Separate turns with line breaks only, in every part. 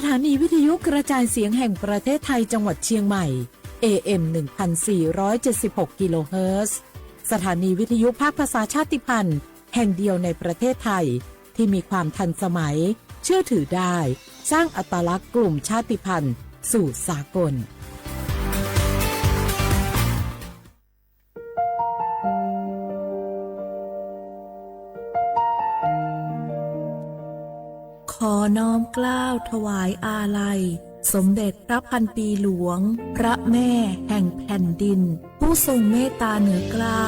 ถานีวิทยุกระจายเสียงแห่งประเทศไทยจังหวัดเชียงใหม่ AM 1476 กิโลเฮิรตซ์สถานีวิทยุภาคภาษาชาติพันธุ์แห่งเดียวในประเทศไทยที่มีความทันสมัยเชื่อถือได้สร้างอัตลักษณ์กลุ่มชาติพันธุ์สู่สากลขอน้อมเกล้าถวายอาลัยสมเด็จพระพันปีหลวงพระแม่แห่งแผ่นดินผู้ทรงเมตตาเหนือเกล้า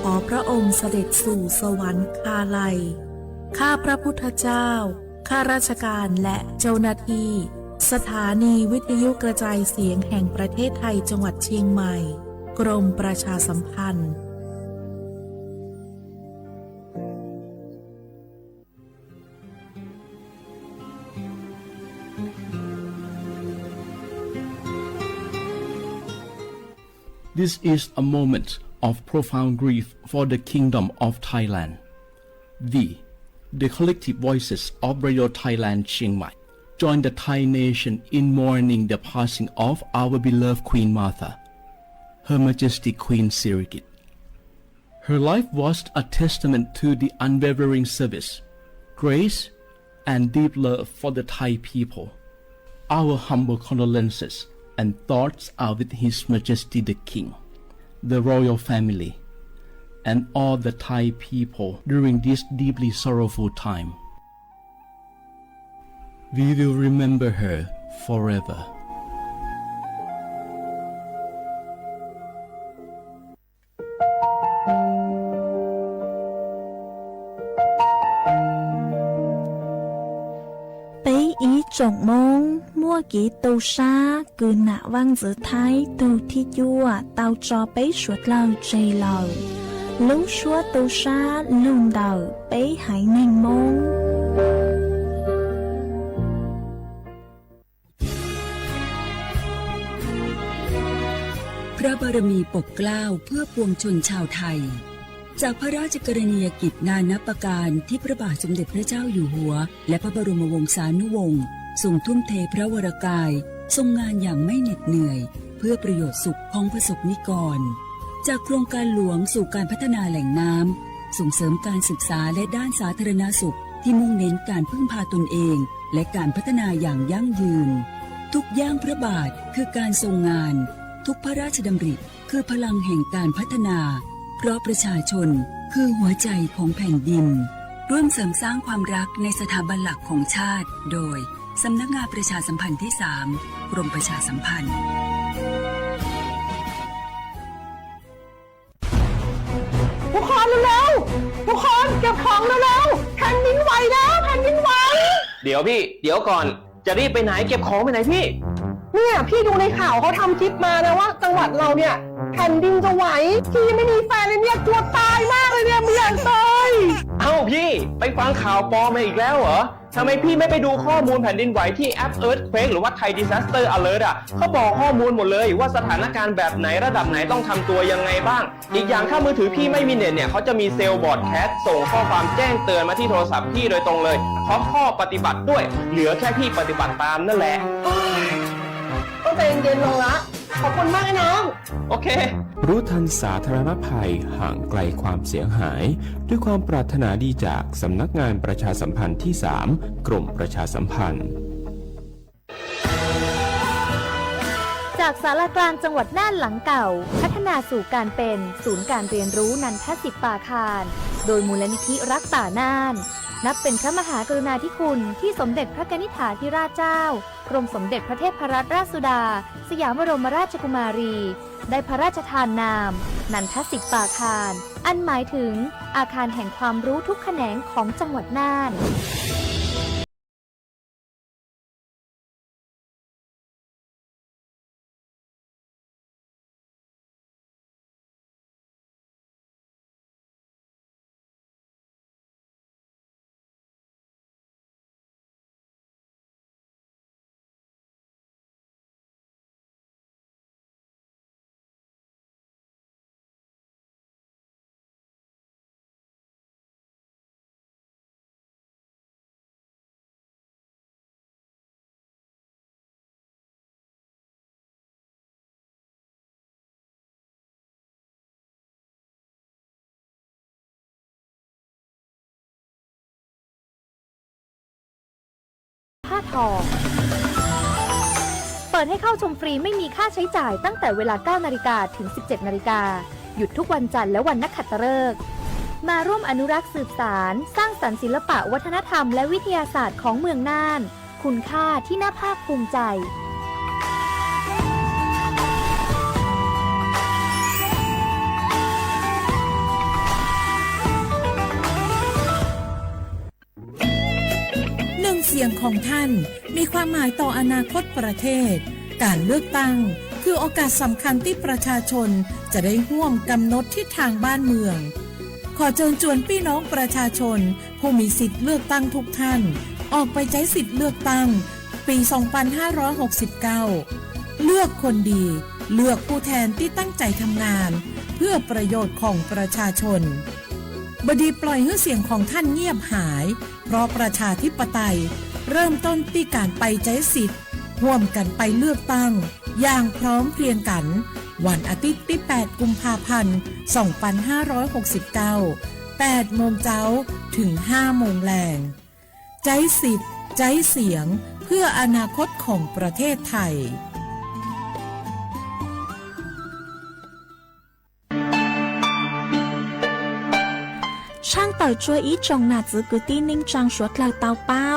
ขอพระองค์เสด็จสู่สวรรคาลัยข้าพระพุทธเจ้าข้าราชการและเจ้าหน้าที่สถานีวิทยุกระจายเสียงแห่งประเทศไทยจังหวัดเชียงใหม่กรมประชาสัมพันธ์
This is a moment of profound grief for the Kingdom of Thailand. The collective voices of Radio Thailand Chiang Mai join the Thai nation in mourning the passing of our beloved Queen Martha, Her Majesty Queen Sirikit. Her life was a testament to the unwavering service, grace, and deep love for the Thai people. Our humble condolences and thoughts are with His Majesty the King, the royal family, and all the Thai people during this deeply sorrowful time. We will remember her forever.
Ý trọng mong mua kỹ tàu xa cứ nạ văn giữa thái tàu thi chua tàu cho bấy suốt lâu chây lâu lúc suốt tàu xa lùn đầu bấy hãy nành mong
พระบารมีปกเกล้าเพื่อปวงชนชาวไทยจากพระราชกรณียกิจนานับประการที่พระบาทสมเด็จพระเจ้าอยู่หัวและพระบรมวงศานุวงศ์ทรงทุ่มเทพระวรกายทรงงานอย่างไม่เหน็ดเหนื่อยเพื่อประโยชน์สุขของประสบนิกรจากโครงการหลวงสู่การพัฒนาแหล่งน้ำส่งเสริมการศึกษาและด้านสาธารณสุขที่มุ่งเน้นการพึ่งพาตนเองและการพัฒนาอย่างยั่งยืนทุกย่างพระบาทคือการทรงงานทุกพระราชดำริคือพลังแห่งการพัฒนาเพราะประชาชนคือหัวใจของแผ่นดินร่วมเสริมสร้างความรักในสถาบันหลักของชาติโดยสำนักงานประชาสัมพันธ์ที่ 3 กรมประชาสัมพันธ์
ทุกคนเร็วๆทุกคนเก็บของเร็วๆแผ่นดินไหวแล้วแผ่นดินไหว
เดี๋ยวพี่เดี๋ยวก่อนจะรีบไปไหนเก็บของไปไหนพี่
เนี่ยพี่ดูในข่าวเขาทำคลิปมานะว่าจังหวัดเราเนี่ยแผ่นดินจะไหวพี่ยังไม่มีแฟนเลยเนี่ยกลัวตายมากเลยเนี่ยไม่อยากตาย
เอ้าพี่ไปฟังข่าวปลอมมาอีกแล้วเหรอทำไมพี่ไม่ไปดูข้อมูลแผ่นดินไหวที่แอป Earthquake หรือว่า Thai Disaster Alert อ่ะเขาบอกข้อมูลหมดเลยว่าสถานการณ์แบบไหนระดับไหนต้องทำตัวยังไงบ้างอีกอย่างถ้ามือถือพี่ไม่มีเน็ตเนี่ยเขาจะมีเซลล์บอร์ดแคสส่งข้อความแจ้งเตือนมาที่โทรศัพท์พี่โดยตรงเลยพร้อมข้อปฏิบัติด้วยเหลือแค่พี่ปฏิบัติตามนั่นแหละ
ต้องใจเย็นๆลงละขอบคุณมากน้อง
โอเค
รู้ทันสาธารณภัยห่างไกลความเสียหายด้วยความปรารถนาดีจากสำนักงานประชาสัมพันธ์ที่ 3 กรมประชาสัมพันธ์
จากศาลากลางจังหวัดน่านหลังเก่าพัฒนาสู่การเป็นศูนย์การเรียนรู้นันทศิษย์ป่าคารโดยมูลนิธิรักป่าน่านนับเป็นพระมหากรุณาธิคุณที่สมเด็จพระกนิษฐาธิราชเจ้ากรมสมเด็จพระเทพรัตนราชสุดาสยามบรมราชกุมารีได้พระราชทานนามนันทศิษย์ป่าคารอันหมายถึงอาคารแห่งความรู้ทุกแขนงของจังหวัดน่าน ผ้าทอง เปิดให้เข้าชมฟรีไม่มีค่าใช้จ่ายตั้งแต่เวลา 9 นาฬิกาถึง 17 นาฬิกาหยุดทุกวันจันทร์และวันนักขัตฤกษ์มาร่วมอนุรักษ์สืบสารสร้างสรรค์ศิลปะวัฒนธรรมและวิทยาศาสตร์ของเมืองน่านคุณค่าที่น่าภาคภูมิใจ
หนึ่งเสียงของท่านมีความหมายต่ออนาคตประเทศการเลือกตั้งคือโอกาสสำคัญที่ประชาชนจะได้ร่วมกำหนดทิศทางบ้านเมืองขอเชิญชวนพี่น้องประชาชนผู้มีสิทธิ์เลือกตั้งทุกท่านออกไปใช้สิทธิ์เลือกตั้งปี 2569 เลือกคนดีเลือกผู้แทนที่ตั้งใจทำงานเพื่อประโยชน์ของประชาชนบดีปล่อยให้เสียงของท่านเงียบหายเพราะประชาธิปไตยเริ่มต้นที่การไปใช้สิทธิ์ร่วมกันไปเลือกตั้งอย่างพร้อมเพรียงกันวันอาทิตย์ที่ 8 กุมภาพันธ์ 2569 8 โมงเช้าถึง 5 โมงแลงใช้สิทธิ์ใช้เสียงเพื่ออนาคตของประเทศไทย
ช่างเต่าช่วยอีจงหนาจือกุตีนิ่งจังสวดเหล่าเตาเป้า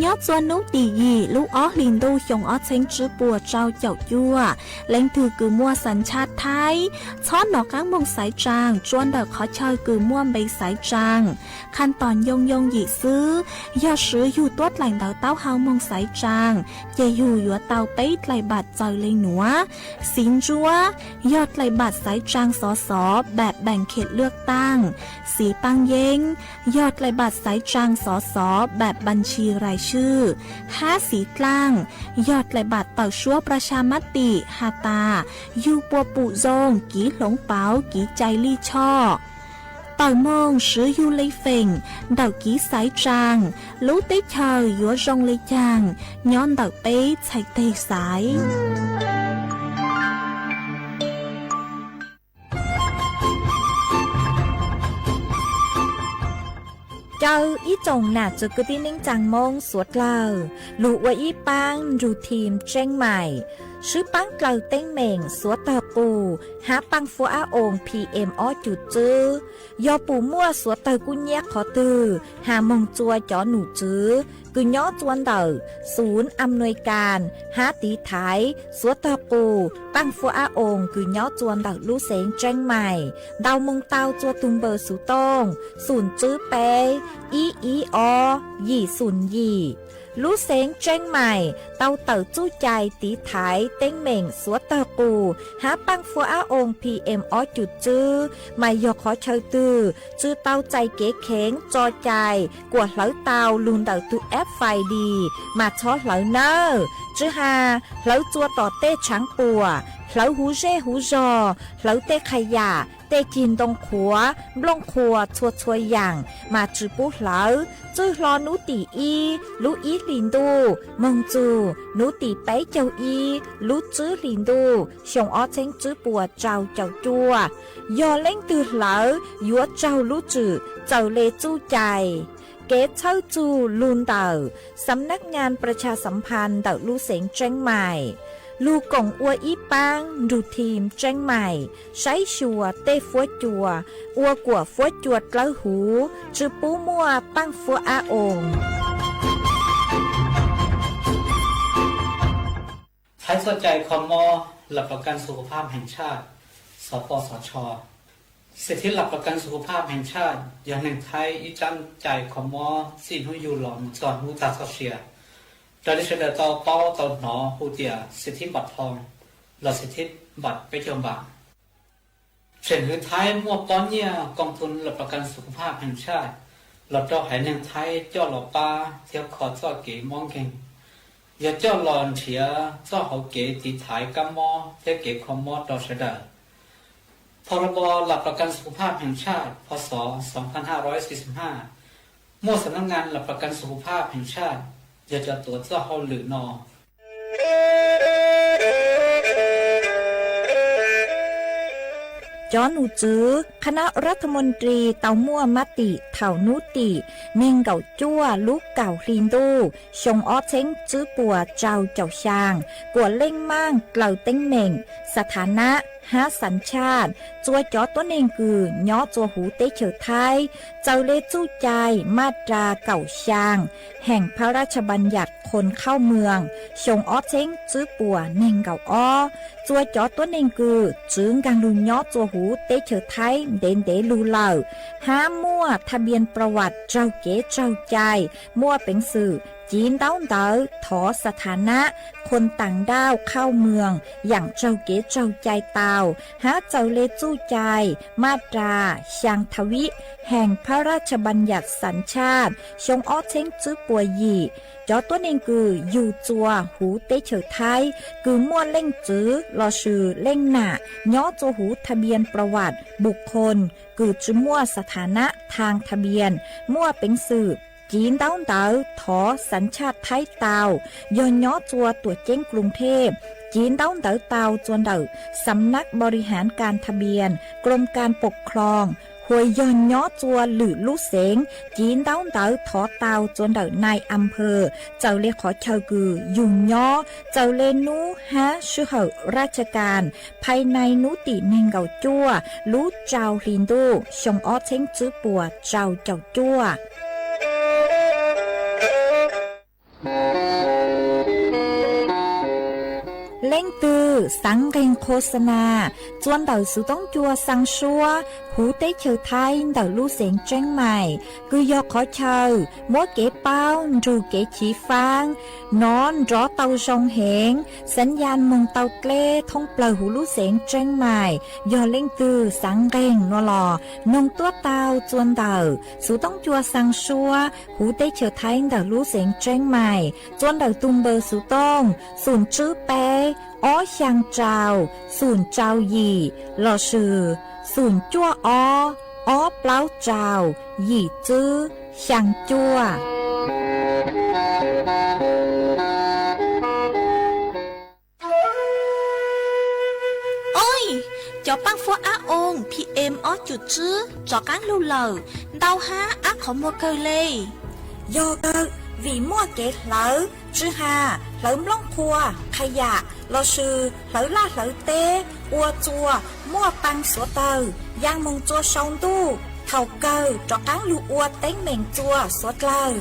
ยอดจวนนุตียีลูกอ้อลินดูยงอ้อเชงจื้อปัวเจ้าเจ้ายั่วเล่งถือกือมัวสัญชาติไทยช้อนหนอกก้างมงสายจางจวนเด็กขอเชยกือมัวใบสายจางขั้นตอนยงหยีซื้อยอดซื้ออยู่ตัวไหลเตาเต้าเฮามงสายจางเยอยู่ยัวเตาเป๊ไหลบาดจอยเลยหนัวสินจัวยอดไหลบาดสายจางสอสอแบบแบ่งเขตเลือกตั้งสีปังเย้งยอดไหลบัตรสายจางสอสอแบบบัญชีรายชื่อ5สีกลางยอดไหลบัตรเต่าชั่วประชามติฮาตายูปัวปุโจงกีหลงเปากีใจลี่ช่อต่อยมงซื้อยูเลยเฟ่งเดากีสายจางรู้ได้เชยยัวจงเลยจางย้อนเดาเป๊ะใช้เตะสาย
เจ้าอีจงหนาจุกที่นิ่งจังมงสวดเล่าลูว่าอีปังดูทีมเจ้งใหม่ชื่อปังเกลาเต้งเหม่งสวดตาปูหาปังฟัวอาองพีเอ็มอ้อจุดจื้อยอปูมั่วสวดเตอกุญแยกขอตือหามงจัวจ่อหนูจื้อกุญย้อจวนเตอศูนย์อำนวยการหาตีไทยสวดตาปูปังฟัวอาองกุญย้อจวนเตอลู่เสงเจ้งใหม่ดาวมงเตาจัวตุงเบอร์สุตงศูนย์จื้อเปอีอยี่ศูนย์ยี่ลู่เสงเจ้งใหม่เตาเต๋อจู้ใจตีไถเต้งเหม่งสวดเตอปูหาปังฟัวอาองพีเอ็มอ้อจุดจื้อไม่ยอขอเชยตือจื้อเตาใจเก๋เข็งจอใจกวดเหลาเตาลุนเต๋อตุแอปไฟดีมาช้อเหลาเนอจื้อหาเหลาจัวต่อเต้ช้างปัวเหลาหูเร่หูจอเหลาเต้ขยะเตจินตรงขัวบลงขัวชัวอย่างมาจื้อปุ๊เหลาจื้อรอนุตีอีลูอีลินดูมงจูนุตีเป๊เจ้าอีลูจื้อลินดูชงอ้อเชงจื้อปัวเจ้าจัวยอเล่งตือเหลายัวเจ้าลูจื้อเจ้าเลจู้ใจเกตเช่าจูลูนเต่าสำนักงานประชาสัมพันธ์เต่าลู่เสงเจ้งใหม่ลูกงอัวอีปังดูทีมเจ้งใหม่ใช้ชัวเต้ฟัวจัวอัวกัวฟัวจวดเล้าหูจือปูมัวปังฟัวอาอง
ใช้สนใจคมหลักประกันสุขภาพแห่งชาติสปสช.สิทธิหลักประกันสุขภาพแห่งชาติอย่างหนึ่งไทยอีจันใจคมสิ่งที่อยู่หลอนจอดหูตาเชียโดยเฉลี่ยต่อเป้าต่อหนอหูเตียสิทธิบัตรทองหลักสิทธิบัตรไปเที่ยวบางเช่นคือไทยมั่วป้อนเนี่ยกองทุนหลักประกันสุขภาพแห่งชาติหลับเจ้าหายหนึ่งไทยเจ้าหล่อปลาเที่ยวขอเจ้าเก๋มองเก่งอย่าเจ้าหลอนเฉียเจ้าเขาเก๋ตีถ่ายกัมมอเที่ยวเก๋คอมมอต่อเฉลี่ยพรบหลักประกันสุขภาพแห่งชาติพศ 2545 มั่วสำนักงานหลักประกันสุขภาพแห่งชาติอย่าจะตัวเจ้าเขาหรือนอ
จอหนูจื้อคณะรัฐมนตรีเตามั่วมติเถานุติเน่งเก่าจั่วลูกเก่าคลีนดูชงอ้อเช้งจื้อปัวเจ้าเจ้าช่างกวดเล่งมั่งเกล่าเต้งเหม่งสถานะหาสัญชาติจัวจอตัวเองคือย้อจัวหูเตเฉอไทยเจ้าเลจู้ใจมาตราเก่าช่างแห่งพระราชบัญญัติคนเข้าเมืองชงอ้อเช้งจื้อปัวเน่งเก่าอ้อจัวจอตัวเองคือจึงกังลุงย้อจัวหูเตเฉอไทยเด่นเดลูเหล่าหามั่วทะเบียนประวัติเจ้าเก๋เจ้าใจมั่วเป็นสื่อจีนเต้าเต๋อถอสถานะคนต่างด้าวเข้าเมืองอย่างเจ้าเก๋เจ้าใจเตาหาเจ้าเลจู้ใจมาตราชางทวิแห่งพระราชบัญญัติสัญชาติชงอ้อเช้งจื้อปัวยีจอตัวเองคืออยู่จัวหูเตเฉอไทยคือมั่วเล่งจื้อรอชื่อเล่งหน้าย้อจัวหูทะเบียนประวัติบุคคลคือจื้อมั่วสถานะทางทะเบียนมั่วเป็นสื่อจีนเต้าเต๋อถอสัญชาติไทยเตาย้อนย้อจัวตัวเจ้งกรุงเทพจีนเต้าเต๋อเตาจวนเต๋อสำนักบริหารการทะเบียนกรมการปกครองหวยย้อนย้อจัวหรือลู่เสงจีนเต้าเต๋อถอเตาจวนเต๋อนายอำเภอเจ้าเลขอเชอกือยุ่งย้อเจ้าเลนูฮะชื่อเหอราชการภายในนุติเนงเกาจัวรู้เจ้าลินดูชงอ้อเช้งจื้อปัวเจ้าจัวเล่งตือสังเกงโฆษณาจวนเต่าสุต้องจัวสังชัวหูเต้เชอไทยเต่าลู่เสียงเจ้งใหม่คือยอขอเชอมัวเก๋เป้ารูเก๋ฉีฟางนอนรอเต่าชงเหงสัญญาณมงเต่าเกล้ท่องเปล่าหูลู่เสียงเจ้งใหม่ยอเล่งตือสังเกงนัวหลอนงตัวเต่าจวนเต่าสุต้องจัวสังชัวหูเต้เชอไทยเต่าลู่เสียงเจ้งใหม่จวนเต่าตุมเบอร์สุต้องศูนย์จื้อเป้อ้อช่างเจ้าศูนย์เจ้าหยี่หล่อชื่อศูนย์จั่วอ้อเปล่าเจ้าหยี่จื้อช่างจั่วโอ้ยจอปังฟัวอาองพีเอ็มอ้อจุดจื้อจอการลู่เหล่าเดาฮะอาขอมัวเกยเลยโยเกอvì mua kế lỡ chứ hà lỡ lông phua khai dạ lỡ sư lỡ la lỡ tê ua chua mua băng số tờ giang mông chua sông tu thầu cơ cho cán lu ua tén mèn chua số lờ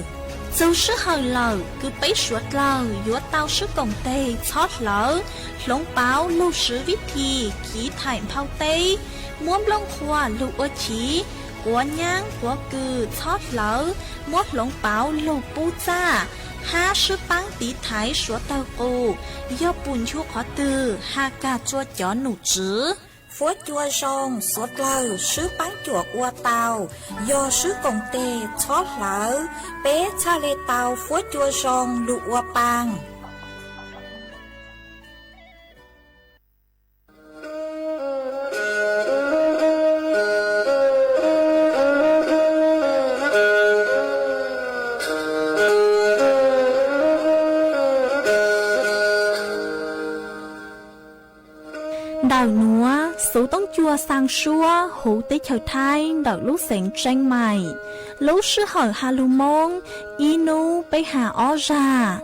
dù sư hơi lờ cứ bấy số lờ dúa tao sư cổng tê chót lỡ lông báo lưu sư viết thì khí thải phao tê muốn lông phua lu ua chí của nhang của cừ chót lỡ mót lông báo lù pu cha ha sư băng tí thái số tàu cô do bùn chua khó từ ha ca chua chó nụ chữ phốt chua rong số lờ sư băng chua qua tàu do sư công tê chót lỡ bé cha lê tàu phốt chua rong lụ qua băng đào núa số tông chua sang xua hủ tế chờ thai đào lúc sẹn tranh mày lúc sư hỏi hà lù mông inu bấy hà ó ra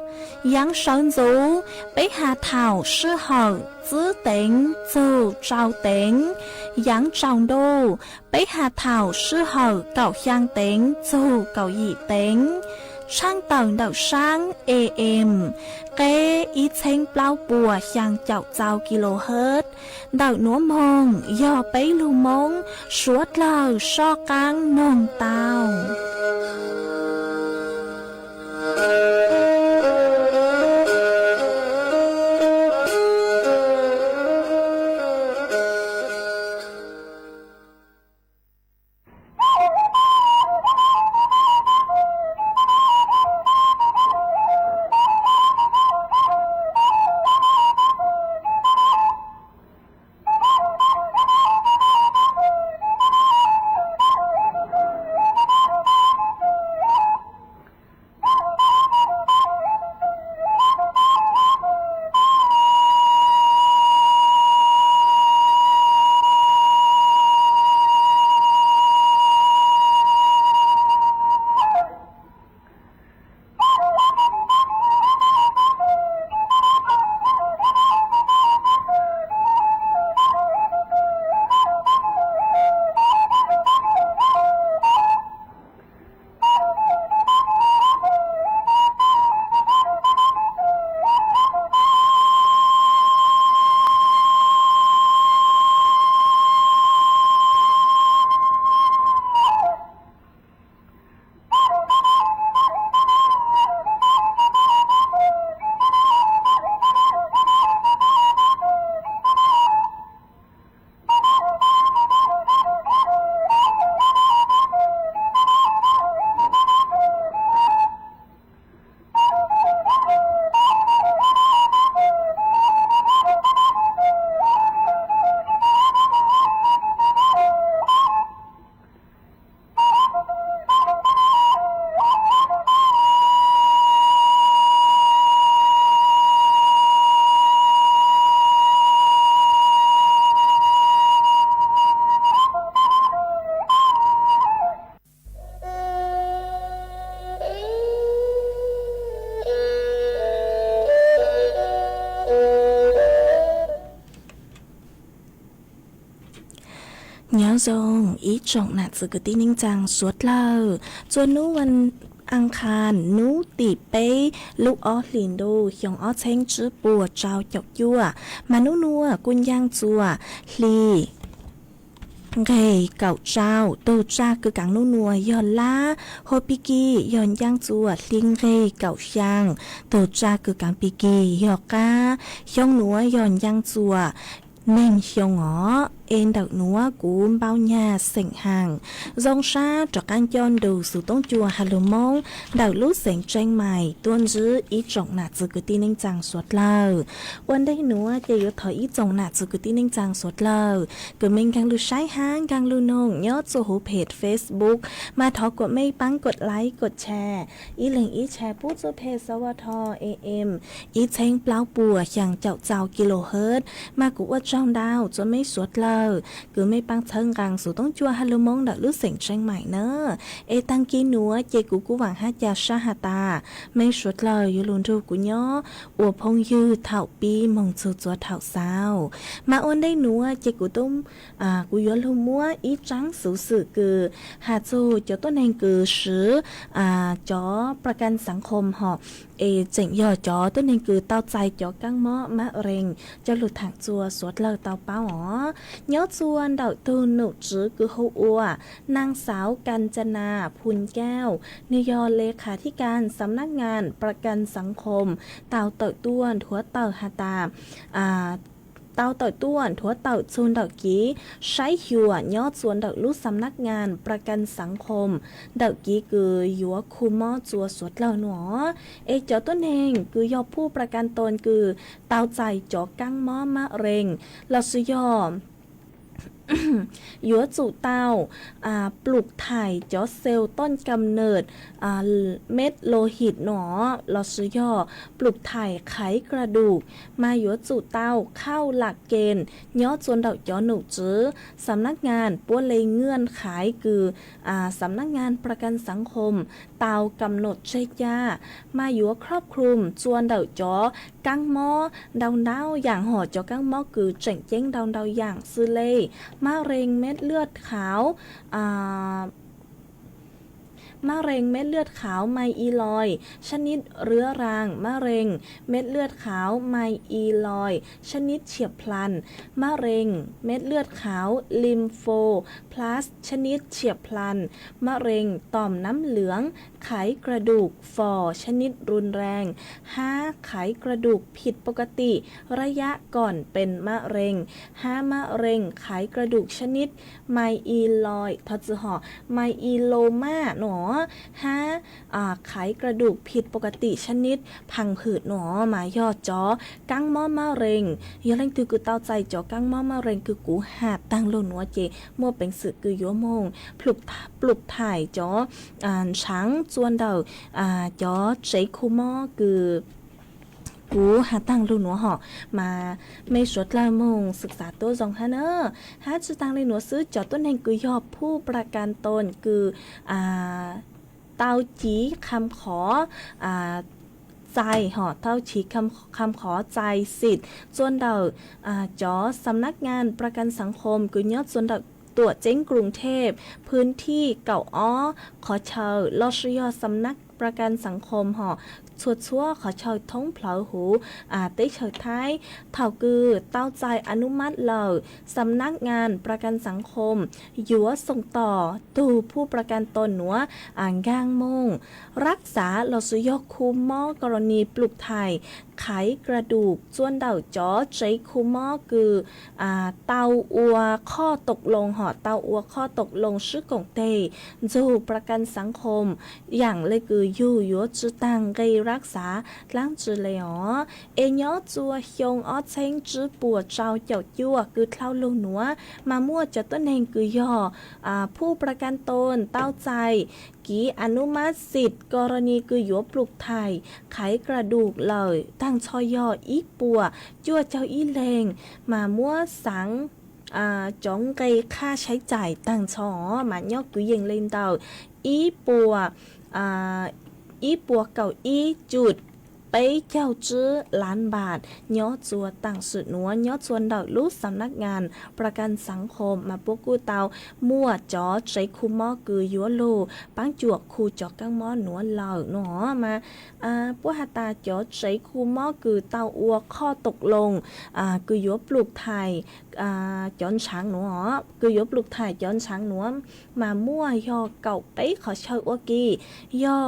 yang sơn dấu bấy hà thảo sư hỏi giữ tính dù trao tính yang trào đô bấy hà thảo sư hỏi cậu giang tính dù cậu dị tính sang tầng đầu sáng AM kế ít thanh bao bùa sang chậu chào kHz đầu núa mông do bấy lưu mông suốt lờ so căng nông tàu จงอีจงหนัดสึกตีนิ่งจังสวดเล่าจวนนู้วันอังคารนู้ตีเป้ลูกออลินโดหยองออเชงจื้อปัวเจ้าจกยั่วมานุนัวกุญยังจัวลีเกเก่าเจ้าโตจ้าคือกังนัวย้อนล้าโฮปิกีย้อนย่างจัวลิงเกเก่าช่างโตจ้าคือกังปิกียอกกาย่องนัวย้อนย่างจัวเน่งเชียวหงอเอ็นดักนัวกูเบาหญ้าเสียงห่างจงชาจากการย้อนดูสู่ต้องจัวฮัลโลมงดักลูกเสียงแจ้งใหม่ต้นจื้ออีจงหนาจืกตีนิ่งจังสวดเล่าวันได้นัวจะยถอยอีจงหนาจืกตีนิ่งจังสวดเล่าก็เมงกังลูใช้ห้างกังลูนงยอดสู่หูเพจ Facebook มาทอกดไม่ปังกดไลค์กดแชร์อีเหลงอีแชร์พูดสู่เพจสวท AM อีเชงเปล่าปัวอย่างเจ้ากิโลเฮิรตซ์มากูว่าจ้องดาวจะไม่สวดเล่าcứ mấy băng thân rằng số tông chua hay mong đã lướt sỉnh tranh mày nữa e tăng ký núa chê cú vàng hát cha sa hà ta mấy suốt lời yêu luôn ru của nhó ủa phong dư thảo pi mong sưu chúa thảo sao mà ôn đây núa chê cú tông cú yếu lưu múa ý trắng sự sự cứ hà châu cho tốt nên cứ sứ choประกันสังคมhọ chỉnh giờ cho tốt nên cứ tao chạy cho các mỏ má rình cho lụt thẳng chùa suốt lời tao báo ó nhớ chวนđạo tư nụ chứ cứ hô uaนางสาวกัญจนาพุนแก้วนิยเลขาธิการสำนักงานประกันสังคมเต่าเต่าต้วนถัวเต่าหาตาเต่าต่อยต้วนถัวเต่าซูนดอกกี้ใช้หัวยอดส่วนดอกลูกสำนักงานประกันสังคมดอกกี้คือยัวคูมอจัวสวดเหล่าหนอเจาต้นเองคือยอผู้ประกันตนคือเต่าใจจอกั้งมอมะเร็งเราซื้อยอยัวจู่เต้าปลูกถ่ายจอเซลล์ต้นกำเนิดเม็ดโลหิตหนอลอสยอปลูกถ่ายไขกระดูกมายัวจู่เต้าเข้าหลักเกณฑ์ย่อจวนดอกย้อหนูจื้อสำนักงานปัวเลยเงื่อนขายคือสำนักงานประกันสังคมเตากำหนดเชกยามายัวครอบคลุมจวนดอกจอกังหม้อดาวอย่างห่อจอกังหม้อคือเจ๋งเจ้งดาวอย่างซื้อเล่มะเร็งเม็ดเลือดขาวมะเร็งเม็ดเลือดขาวไมอีลอยชนิดเรื้อรังมะเร็งเม็ดเลือดขาวไมอีลอยชนิดเฉียบพลันมะเร็งเม็ดเลือดขาวลิมโฟพลัสชนิดเฉียบพลันมะเร็งต่อมน้ำเหลืองไขกระดูกฝ่อชนิดรุนแรง5ไขกระดูกผิดปกติระยะก่อนเป็นมะเร็ง5มะเร็งไขกระดูกชนิดไมอีลอยทอจือห่อไมอีโลมาหนอไขกระดูกผิดปกติชนิดพังผืดหนอหมายยอดจอกั้งหม้อมะเร็งยาแรงตือกูเต้าใจจอกั้งหม้อมะเร็งคือกูหาดตั้งโลนัวเจมัวเป็นสึกคือยัวมงปลุกถ่ายจอช้างจวนเดาจอเจคูมอคือกูหาตั้งลูกหนัวหอมาไม่สวดลายมงศึกษาตัวจองฮะเนอะหาจะตั้งเลยหนัวซื้อจอต้นแห่งคือยอบผู้ประกันตนคือเต้าจีคำขอใจห่อเต้าชีคำขอใจสิทธิ์ส่วนเดาจอสำนักงานประกันสังคมคือยอดส่วนเดาตัวเจ้งกรุงเทพพื้นที่เก่าอ้อขอเชิญลอชยอสำนักประกันสังคมห่อชั่วขอเชิญท้องเผลอหูได้เชิญท้ายเท่าคือเต้าใจอนุมัติเลยสำนักงานประกันสังคมยัวส่งต่อตูผู้ประกันตนหนัวย่างมงรักษาลอสุยคูมอกรณีปลุกไทยไขกระดูกจวนเดาจอใจคูมอคือเตาอัวข้อตกลงห่อเตาอัวข้อตกลงชื่อกงเตจูประกันสังคมอย่างเลยคืออยู่ยัวจืตังไกรักษาล้างจืเลยอ๋อย้อจัวฮงอ้อเชงจือปัวเจ้าเจ้ายั่วคือเท่าลงหนัวมามั่วจะต้นเองคือย่อผู้ประกันตนเต้าใจกีอนุมัติสิทธิ์กรณีคือยัวปลุกไทยไขกระดูกเลยตั้งชอยออีปัวยั่วเจ้าอีเลงมามั่วสังจ้องไกค่าใช้จ่ายตั้งชอมาย่อกุยเยงเล่นเตาอีปัวเก่าอีจุด ไปเจ้าจื้อล้านบาทย้อจัวต่างสุดหนัวย้อจวนดอกลูกสำนักงานประกันสังคมมาปกู้เตามั่วจอใจคูหม้อกือยัวโลปังจวกคูจอกกังหม้อหนัวเหล่าหนอมาปัวหาตาจอใจคูหม้อกือเตาอัวข้อตกลงกือยัวปลูกไทยจอนช้างหนัวกือยัวปลูกไทยจอนช้างหนัวมามั่วยอเก่าไปขอเชิญอกีย่อ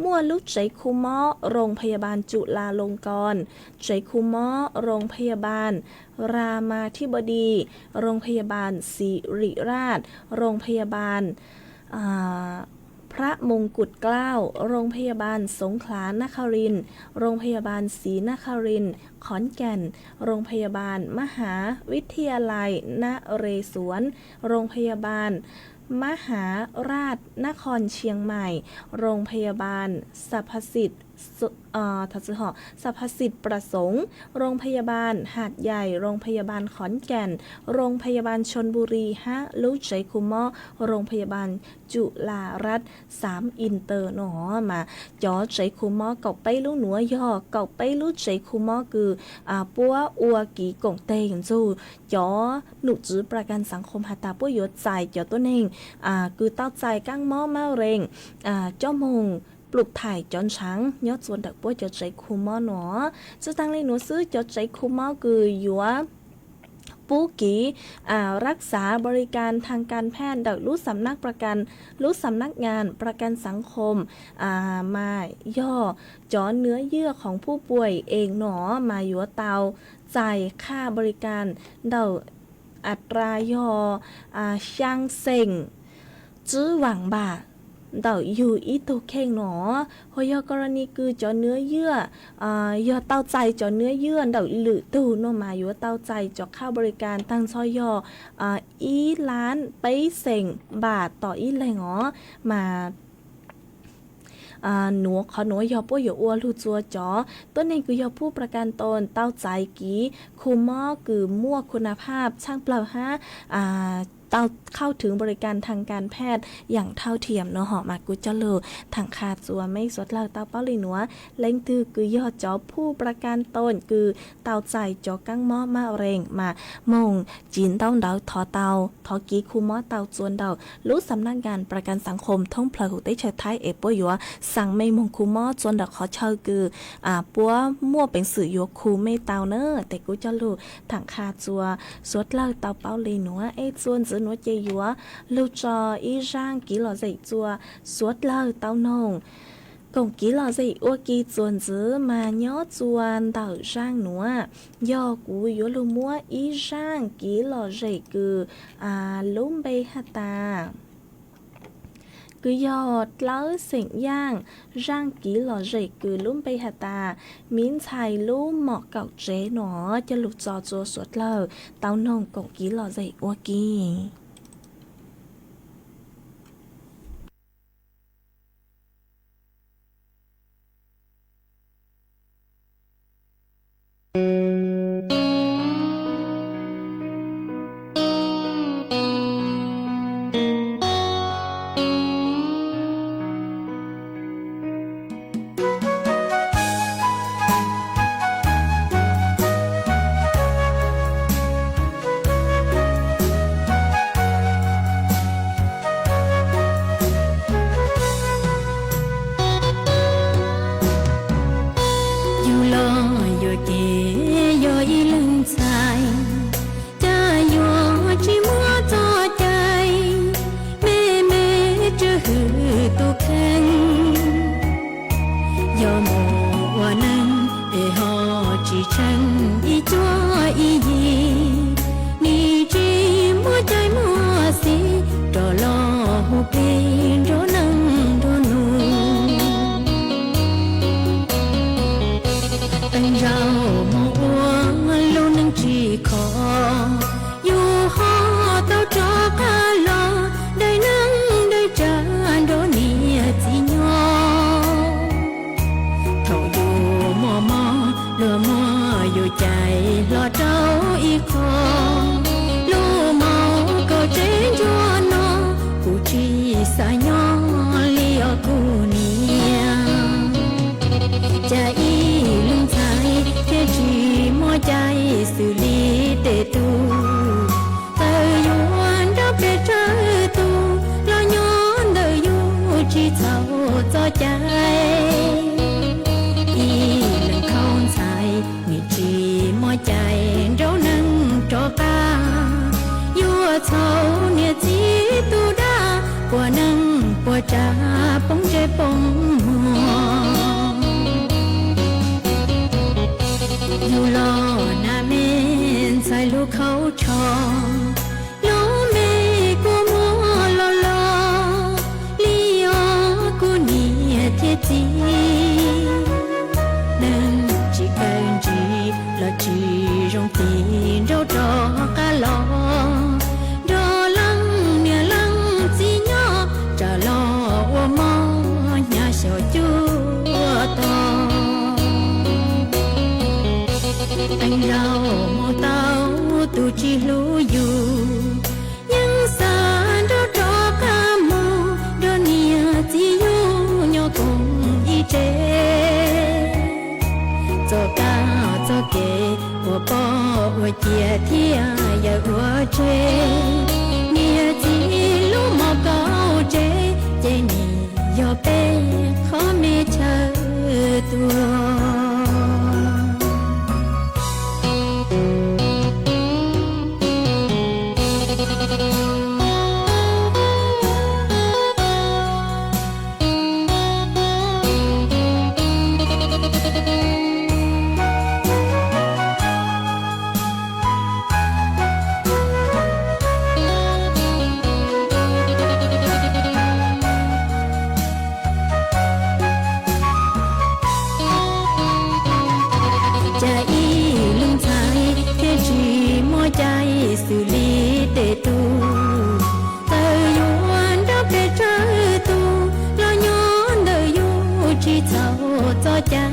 มั่วลูกใจคูหม้อโรงพยาบาลจุฬาลงกรณ์ใจคูหม้อโรงพยาบาลรามาธิบดีโรงพยาบาลศิริราชโรงพยาบาลพระมงกุฎเกล้าโรงพยาบาลสงขลานครินทร์โรงพยาบาลศรีนครินทร์ขอนแก่นโรงพยาบาลมหาวิทยาลัยนเรศวรโรงพยาบาลมหาราชนครเชียงใหม่โรงพยาบาลสรรพสิทธิ์สรรพสิทธิ์ประสงค์โรงพยาบาลหาดใหญ่โรงพยาบาลขอนแก่นโรงพยาบาลชลบุรีลูกใจคุมอโรงพยาบาลจุฬารัตน์3อินเตอร์หนอมาจอใจคุมอเก่าไปลูกหนัวย่อเก่าไปลูกใจคุมอคือปัวอัวกีกงเตงจูจอหนุจื้อประกันสังคมหาตาปัวยศใจจอตัวเองคือเต้าใจกั้งหม้อมาเร็งเจ้ามงปลูกถ่ายจอนช้างยอดส่วนดักปัวจะใจคูมอหนอจะตั้งเลยหนูซื้อจะใจคูมอคือยัวปูกีรักษาบริการทางการแพทย์ดักรู้สำนักประกันรู้สำนักงานประกันสังคมมาย่อจอเนื้อเยื่อของผู้ป่วยเองหนอมายัวเตาจ่ายค่าบริการเดาอัตรายช่างเซ็งจื้อหวังบ่าเดาอยู่อีตัวเข่งหนอพอยกรณีคือจอเนื้อเยื่อยอเต้าใจจอเนื้อเยื่อเดาหรือตูโนมาอยู่เต้าใจจอค่าบริการตั้งซอยยอีล้านไปเซ็งบาทต่ออีแรงอ๋อมาหนูขอหนูยอป้วยอยู่อัวลูจัวจอต้นนี้คือยอผู้ประกันตนเต้าใจกีคูหม้อคือมั่วคุณภาพช่างเปล่าเข้าถึงบริการทางการแพทย์อย่างเท่าเทียมเนาะหอมากุจะเลอทางขาดจัวไม่สดเล่าเต้าเป้าลีหนัวเล่งตือคือยอดจอผู้ประกันตนคือเต้าใจจอกั้งหม้อมาเร่งมามงจีนเต้าเดาทอเต้าทอกีคูหม้อเต้าจวนเดารู้สำนักงานประกันสังคมท่องเพลหูได้เชิดท้ายปัวยัวสั่งไม่มงคูหม้อจวนเดาขอเชิญคือปัวมั่วเป็นสื่อยัวคูไม่เต้าเนอแต่กูจะเลอทางขาดจัวสดเล่าเต้าเป้าลีหนัวจวนจื้อหนัวเจียวlưu cho y rang ký lò dậy chùa suốt lời tao nồng cổng ký lò dậy ô kỳ chuồn dứ mà nhó chuồn đảo rang nữa do cú yếu lưu mua y rang ký lò dậy cứ lúm bay hạt ta cứ do lỡ sỉnh giang rang ký lò dậy cứ lúm bay hạt ta miếng xài lúm mọ cậu chế nó cho lục cho chùa suốt lời tao nồng cổng ký lò dậy ô kỳ
cho trái y lần không sai mi chỉ mỏi chạy rau nâng cho ca vua thâu nia chỉ tu đa của nâng của cha bông trái bông dù lo na men sai lu khâu cho lo mê của mua lo lo li o của nia thiết chi nên chỉ cần chỉ là chỉ trong tiền đâu cho cả lo đó lăng nia lăng chỉ nhỏ trả lo ô mò nhà sầu chúa to anh rau mô tao tu chi lu yu nhưng xa đó cho ca mô đó nia chi yu nhỏ cùng y chế cho ca cho kê của bò của chia thia ya của chế nia chi lu mò cao chế chế ni yo pe khó mê chờ tua xử lý để tu tờ yuan đó để chơi tu lo nhón đời yu chỉ thâu cho trái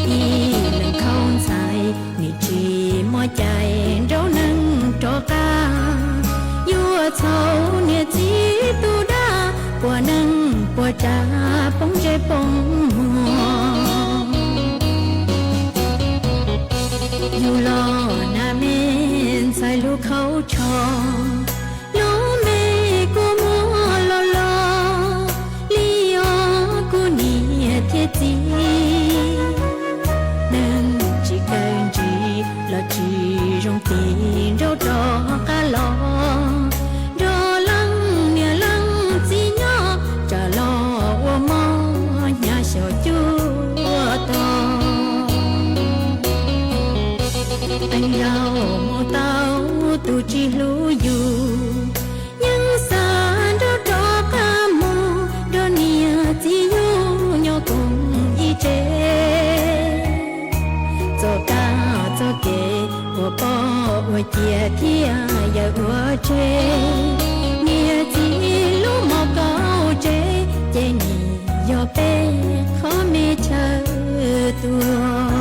y lần không sai ni chỉ mỏi chạy rau nâng cho ca vua thâu nia chỉ tu đa của nâng của cha bông trái bông dù lo na men sai lu khâu cho lo mê của mua lo lo li o của nia thiết chi nên chỉ cần chỉ là chỉ trong tiền đâu cho cả lo đó lăng nia lăng chỉ nhỏ trả lo ô mò nhà sầu chúa to anh rau mô tao tu chi lu yu nhưng xa đó cho ca mô đó nia chi yu nhỏ cùng y chế cho ca cho kê của bò của chia thia ya của chế nia chi lu mò cao chế chế ni yo pe khó mê chờ tua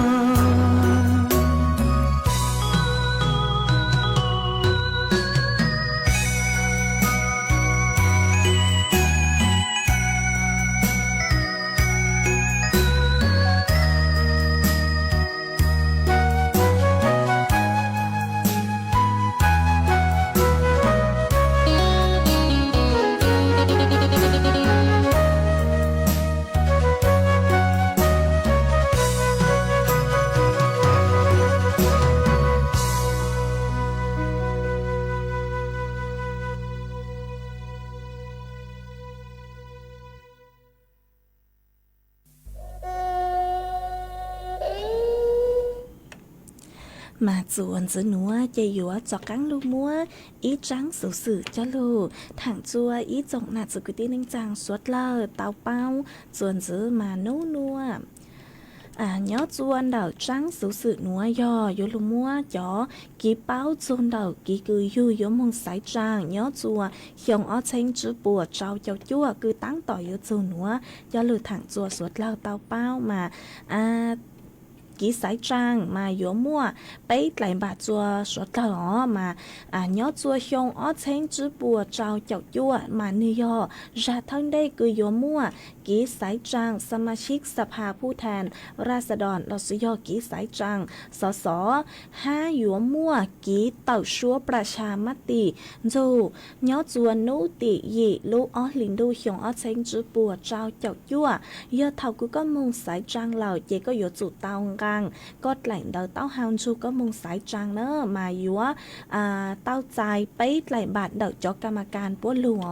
mà chuồn dưới núa chơi dúa cho cắn lu múa ý trắng xử xử cho lu thẳng chua ý rộng nạt sự quyết định chàng suốt lơ tao bao chuồn dưới mà nấu nua nhớ chuồn đầu trắng xử xử núa yo yo lu múa chó ký bao chuồn đầu ký cứ yu yo mong sải tràng nhớ chua hiong ở trên chữ bùa trao cho chua cứ tăng tỏi yo chuồn núa cho lu thẳng chua suốt lơ tao bao mà
ký sái trang mà yếu mua bấy lại bà chùa số tờ ó mà nhớ chùa xong ó chén chữ bùa trao chọc chùa mà như yo ra thân đây cứ yếu mua ký sái trangสมาชิกสภาผู้แทนราษฎรเราสุยอกีสายจังสส5หยัวมั่วกีเต่าชัวประชามติจูย้อจวนนุติยีลูอ้อลินดูหยงอ้อเชงจื้อปัวเจ้าเจ้ายั่วยอเท่ากูก็มงสายจังเหล่าเจก็อยู่จุดเตากังก็แหล่งเดาเต้าฮาวชูก็มงสายจังเนอะมายัวเต้าใจไปไหลบาทเดาจอกรรมการปัวหลัว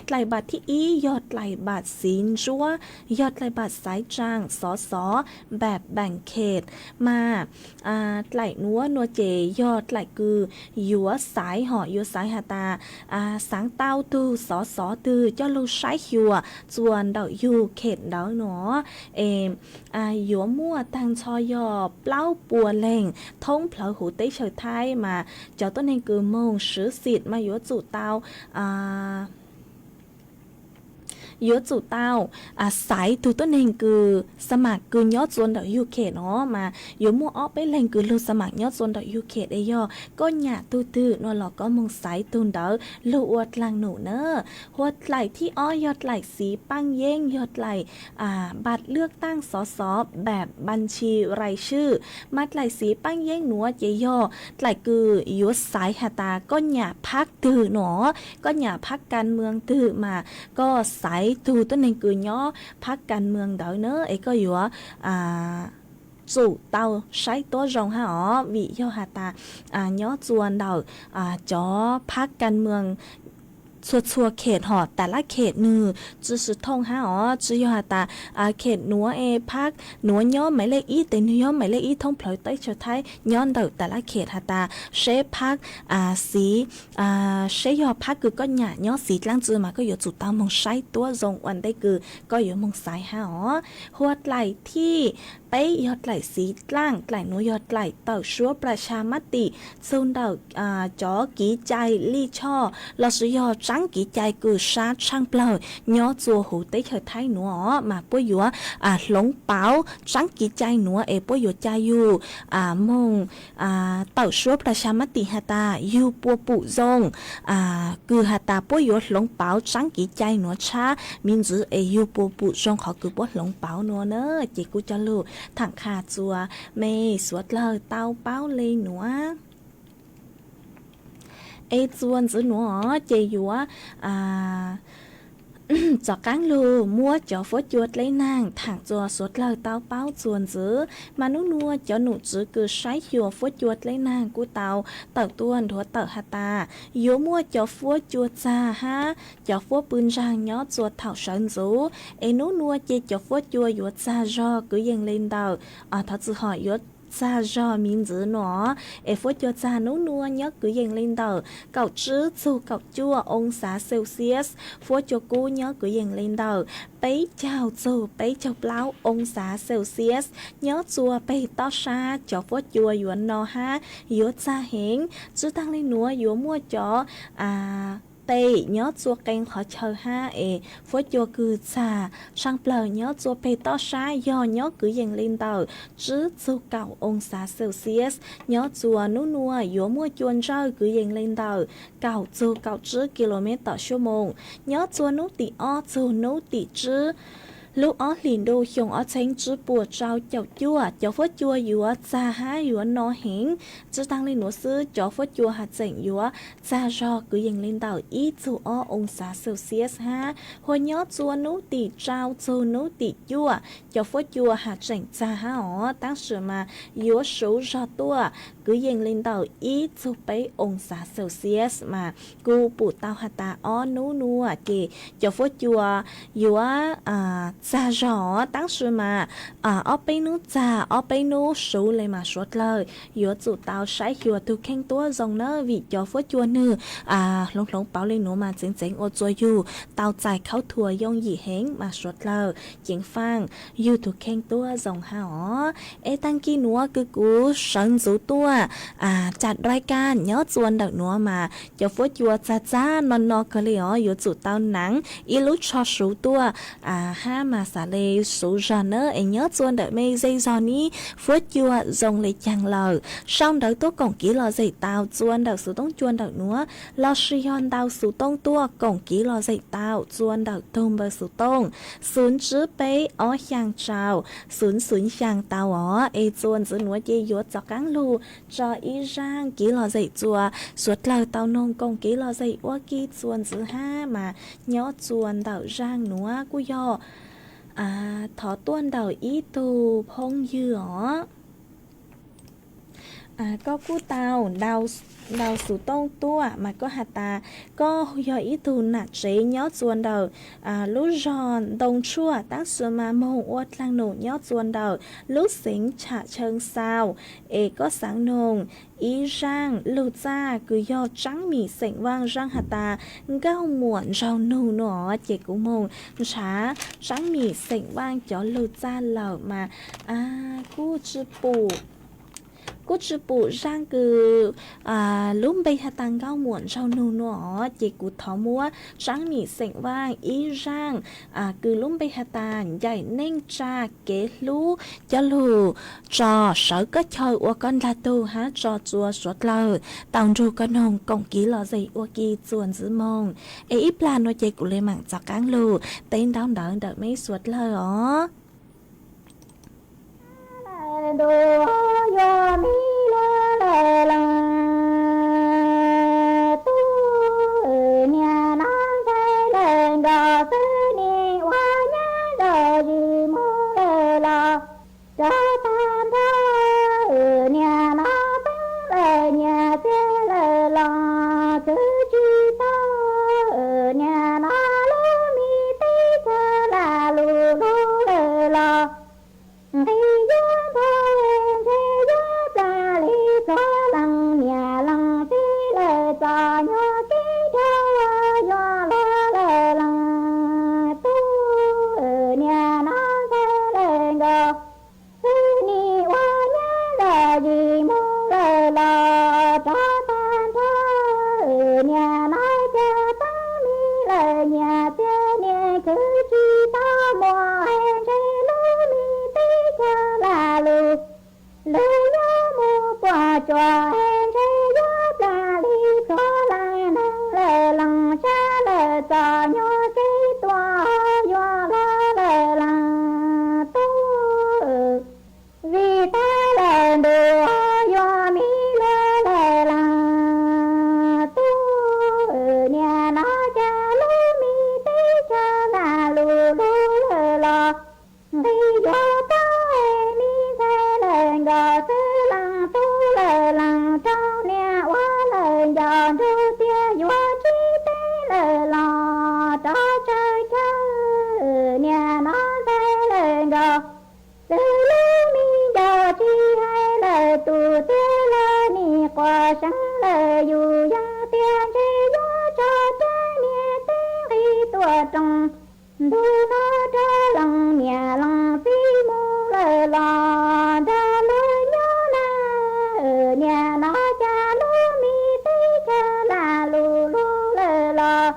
ไหลบาทที่อียอดไหลบาทศีลชัวยอดไหลบาทสายจังสสแบบแบ่งเขตมาไหลนัวเจยอดไหลคือยัวสายห่อยัวสายหาตาสังเต้าตือสสตือเจ้าลูกใช้หัวจวนเดาอยู่เขตเดาหนอยัวมั่วตังชอยอเปล่าปัวเล่งทงเผลอหูเต้เฉยไทยมาเจ้าต้นเองคือมงซื้อสิทธิ์มายัวจู่เตายัวจู่เต้าสายตัวต้นเองคือสมัครคือยอดจวนเดาอยู่เขตเนาะมายัวมั่วอ้อไปเล่งคือลูกสมัครยอดจวนเดาอยู่เขตไอย่อก็หยาตื้อนวลหลอกก็มงสายตุนเดาลูกอวดลังหนูเนอะหัวไหลที่อ้อยอดไหลสีปังเย้งยอดไหลบัตรเลือกตั้งสสแบบบัญชีรายชื่อมัดไหลสีปังเย้งหนัวเจย่อไหลคือยัวสายหาตาก็หยาพักตื้อหนอก็หยาพักการเมืองตื้อมาก็สายตูต้นเองคือย้อพักการเมืองเดาเนอะก็อยู่chủ tàu saiตัวรองฮะอ๋อวิโยหาตาย้อจวนเดาจ่อพักการเมืองชัวเขตหอดแต่ละเขตหนึ่งจื้อสุดทงฮะอ๋อจื้อยอตาเขตหนัวพักหนัวย้อมหมายเลขอีแต่หนัวย้อมหมายเลขอีทงพลอยใต้เฉยไทยย้อนเดาแต่ละเขตฮะตาเชฟพักสีเชยอพักคือก็หยาย้อสีล่างจื้อมาก็อยู่จุดตามงใช้ตัวทรงวันได้คือก็อยู่มงสายฮะอ๋อหัวไหลที่ไปยอดไหลสีล่างไหลหนูยอดไหลเต่าชัวประชามติซุนเดาจ่อกีใจลี่ช่อเราสุยอจังกีใจกูชาช่างเปล่าย้อจัวหูเต้เฉยไทยหนูมาปุ้ยยัวหลงเปาจังกีใจหนูปุ้ยยัวใจอยู่มงเต่าชัวประชามติฮาตาอยู่ปัวปุซงคือฮาตาปุ้ยยัวหลงเปาจังกีใจหนูชามินจืออยู่ปัวปุซงเขาคือปัวหลงเปาหนูเนอะเจกูจะรู้ถังขาจัวไม่สวดเลยเต้าเป้าเลยหนูจวนจื้อหนูเจอยู่จอกกังลูมัวจอฟดยวดเลยนางถังจัวสวดเลยเต้าเป้าจวนจื้อมานุนัวจอหนูจื้อคือใช้หัวฟดยวดเลยนางกูเต้าเต่าต้วนหัวเต่าฮาตาโยมัวจอฟดจวดจ้าฮะจอฟดปืนจางย้อจวดเต่าเฉินจูนุนัวเจจอฟดจัวหยวดจ้ารอคือยังเล่นเต่าถ้าจื้อหอยหยวดcha do miếng dứa nó phốt cho cha nấu nua nhớ cứ dành lên đầu cậu chứ chu cậu chua ông xã Celsius phốt cho cô nhớ cứ dành lên đầu bấy chào chu bấy chào plau ông xã Celsius nhớ chua bấy to xa cho phốt chua yuan nó ha yuan cha hẹn chứ tăng lên núa yuan mua cho tê nhớ chua canh khó chờ ha phốt chua cứ cha sang plờ nhớ chua bấy to xa do nhớ cứ dành lên đầu chứ chu cậu ông xã Celsius nhớ chùa nú nua yếu mua chuồn rơi cứ dành lên đầu cậu chu cậu chứ km/h nhớ chùa nú tỉ o chu nú tỉ chứ lúc ó liền đô chồng ó tránh chứ bùa trao chậu chua cháu phốt chua yếu cha há yếu nó hẹn chứ tăng lên nó sư cháu phốt chua hạt chảnh yếu cha do cứ dành lên đầu ít chu ó ông xã Celsius ha hồi nhớ chua nú tỉ trao chu nú tỉ chua cháu phốt chua hạt chảnh cha há ó tác sự mà yếu số do tua cứ dành lên đầu ít chu bấy ông xã Celsius mà cô bù tao hạt ta ó nú nua kì cháu phốt chua yếu cha rõ当时嘛ไปนู้จ่าไปนู้สูเลยมาสวดเลยยัวจุดเตาใช้ยัวตุกแข้งตัวทรงเนอวิจอฟจวนนือหลงเปาเลยหนูมาเจ๋งโอจอยู่เตาใจเข้าทัวยงหยี่เฮงมาสวดเลยเจียงฟังอยู่ตุกแข้งตัวทรงหาตั้งกี้หนัวคือกูสันจูตัวจัดรายการย้อจวนดักหนัวมาจอฟจัวจ้านอนก็เลยยัวจุดเตาหนังอีลุชอสูตัวห้า mà xả lê số giờ nữa ấy nhớ chuồn đợi mê dây giò ní phút chua dòng lê chẳng lờ xong đợi tôi cổng ký lò dậy tao chuồn đợi số tông chuồn đợi núa lo suy hòn tao số tông tua cổng ký lò dậy tao chuồn đợi tôm bờ số tông xuống chữ bế ó hàng trào xuống hàng tao ó ấy chuồn giữ núa dây yuột cho cáng lù cho ý rang ký lò dậy chùa suốt lời tao nông cổng ký lò dậy quá ký chuồn giữ ha mà nhớ chuồn đợi rang núa cú yo thọ tuôn đầu ý tù phong dư ó có cú tàu đào sủ tông tua mà có hạt ta có do ý tù nạt chế nhớ chuồn đầu lú giòn đồng chua tác xuân mà mông uất lang nổ nhớ chuồn đầu lú xính trả chân sao có sáng nồng ý rang lưu cha cứ do trắng mì sệnh vang rang hạt ta gao muộn rau nụ nọ chế của mông trả trắng mì sệnh vang cho lưu cha lở mà cú chữ bù rang cứ lúc bây hạt tăng gao muộn rau nụ nọ chế của thỏ múa trắng mì sệnh vang ý rang cứ lúc bây hạt tăng dạy nên cha kế lú cho lù trò sở có chơi của con là tu há trò chùa suốt lờ tàu ru con hồng cổng ký lò dậy của kỳ chuồn giữ mông ít là nó chế của lê mạng cho cáng lù tên đau đỡ đỡ mấy suốt lờ ó
do yo mi la la tu nya na sai lên do sư ni wa nya do ji mo la cho tan ra nya na ta nya te la tu chi ta nya na lu mi te cha la lu la hey cho em thấy gió ta đi có lại năng lệ lằng cha lệ ta nhớ cái toa gió lệ lằng tu vì ta lệ đồ gió mi lệ lằng tu nhà nó cha lu mi tí cha là lu lệ lọ vì gió ta mi sai lệ gò tư lằng tu lằng trao nè quá lời giòn ru tia vua chi tế lời lò cho chơi chơi nè nó say lời gò từ lưu mi đò chi hay lời tù tia lời nì qua sáng lời dù gia tia chi vua cho cha nè tế khi tua trong đu nó cho lòng nè lòng phi mu lời lò ra lời nhớ nhà nó cha lu mi tí cha là lu lu lơ lò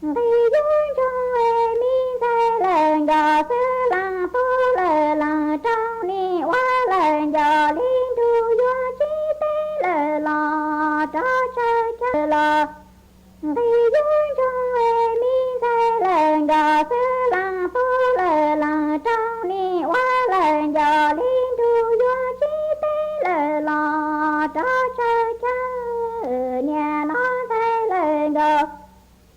vì duyên trong em mi say lời gò sư lăng phu lời lăng trong ni quá lời giò liên thu vua chi tế lời lò cho chơi chơi lò vì duyên trong em mi say lời gò sư lăng phu lời lăng trong ni quá lời giò liên thu vua chi tế lời lò cho chơi chơi nhà nó say lời gò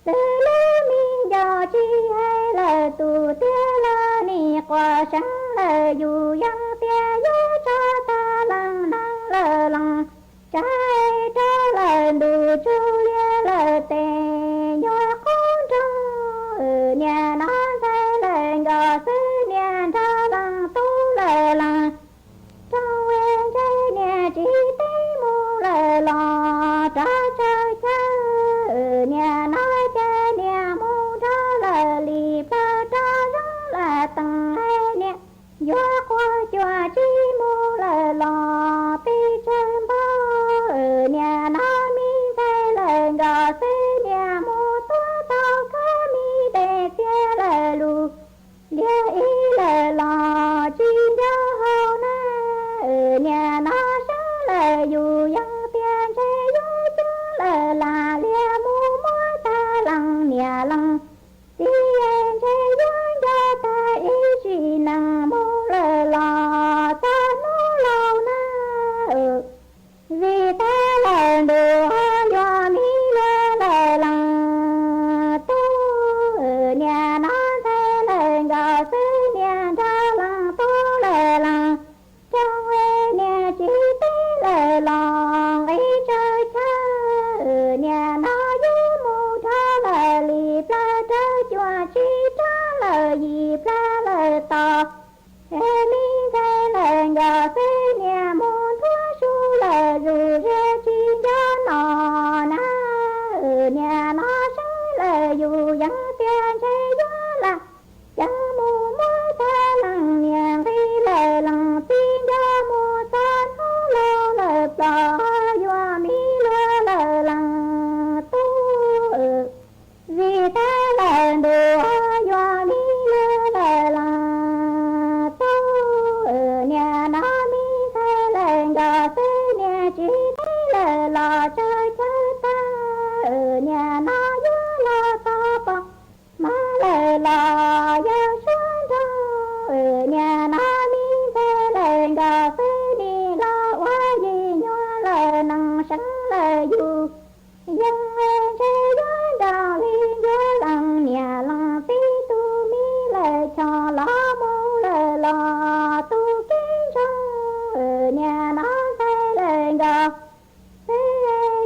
từ lưu mi giò chi hay lời tù tia lơ nì qua sáng lời dù dân tia gió cho ta lăng năng lơ lăng trái cho lời đủ chu lia lời tề do con trong nhà nó say lời gò sư nhà cho lăng tu lời lăng trong em chơi nhà chỉ tế mu lời lò cho chơi chơi nhà nói chơi nhà mu cho lời lì bơ cho gió là tầng hay nè gió qua cho lo tu kiến trong nhà nó xây lên gò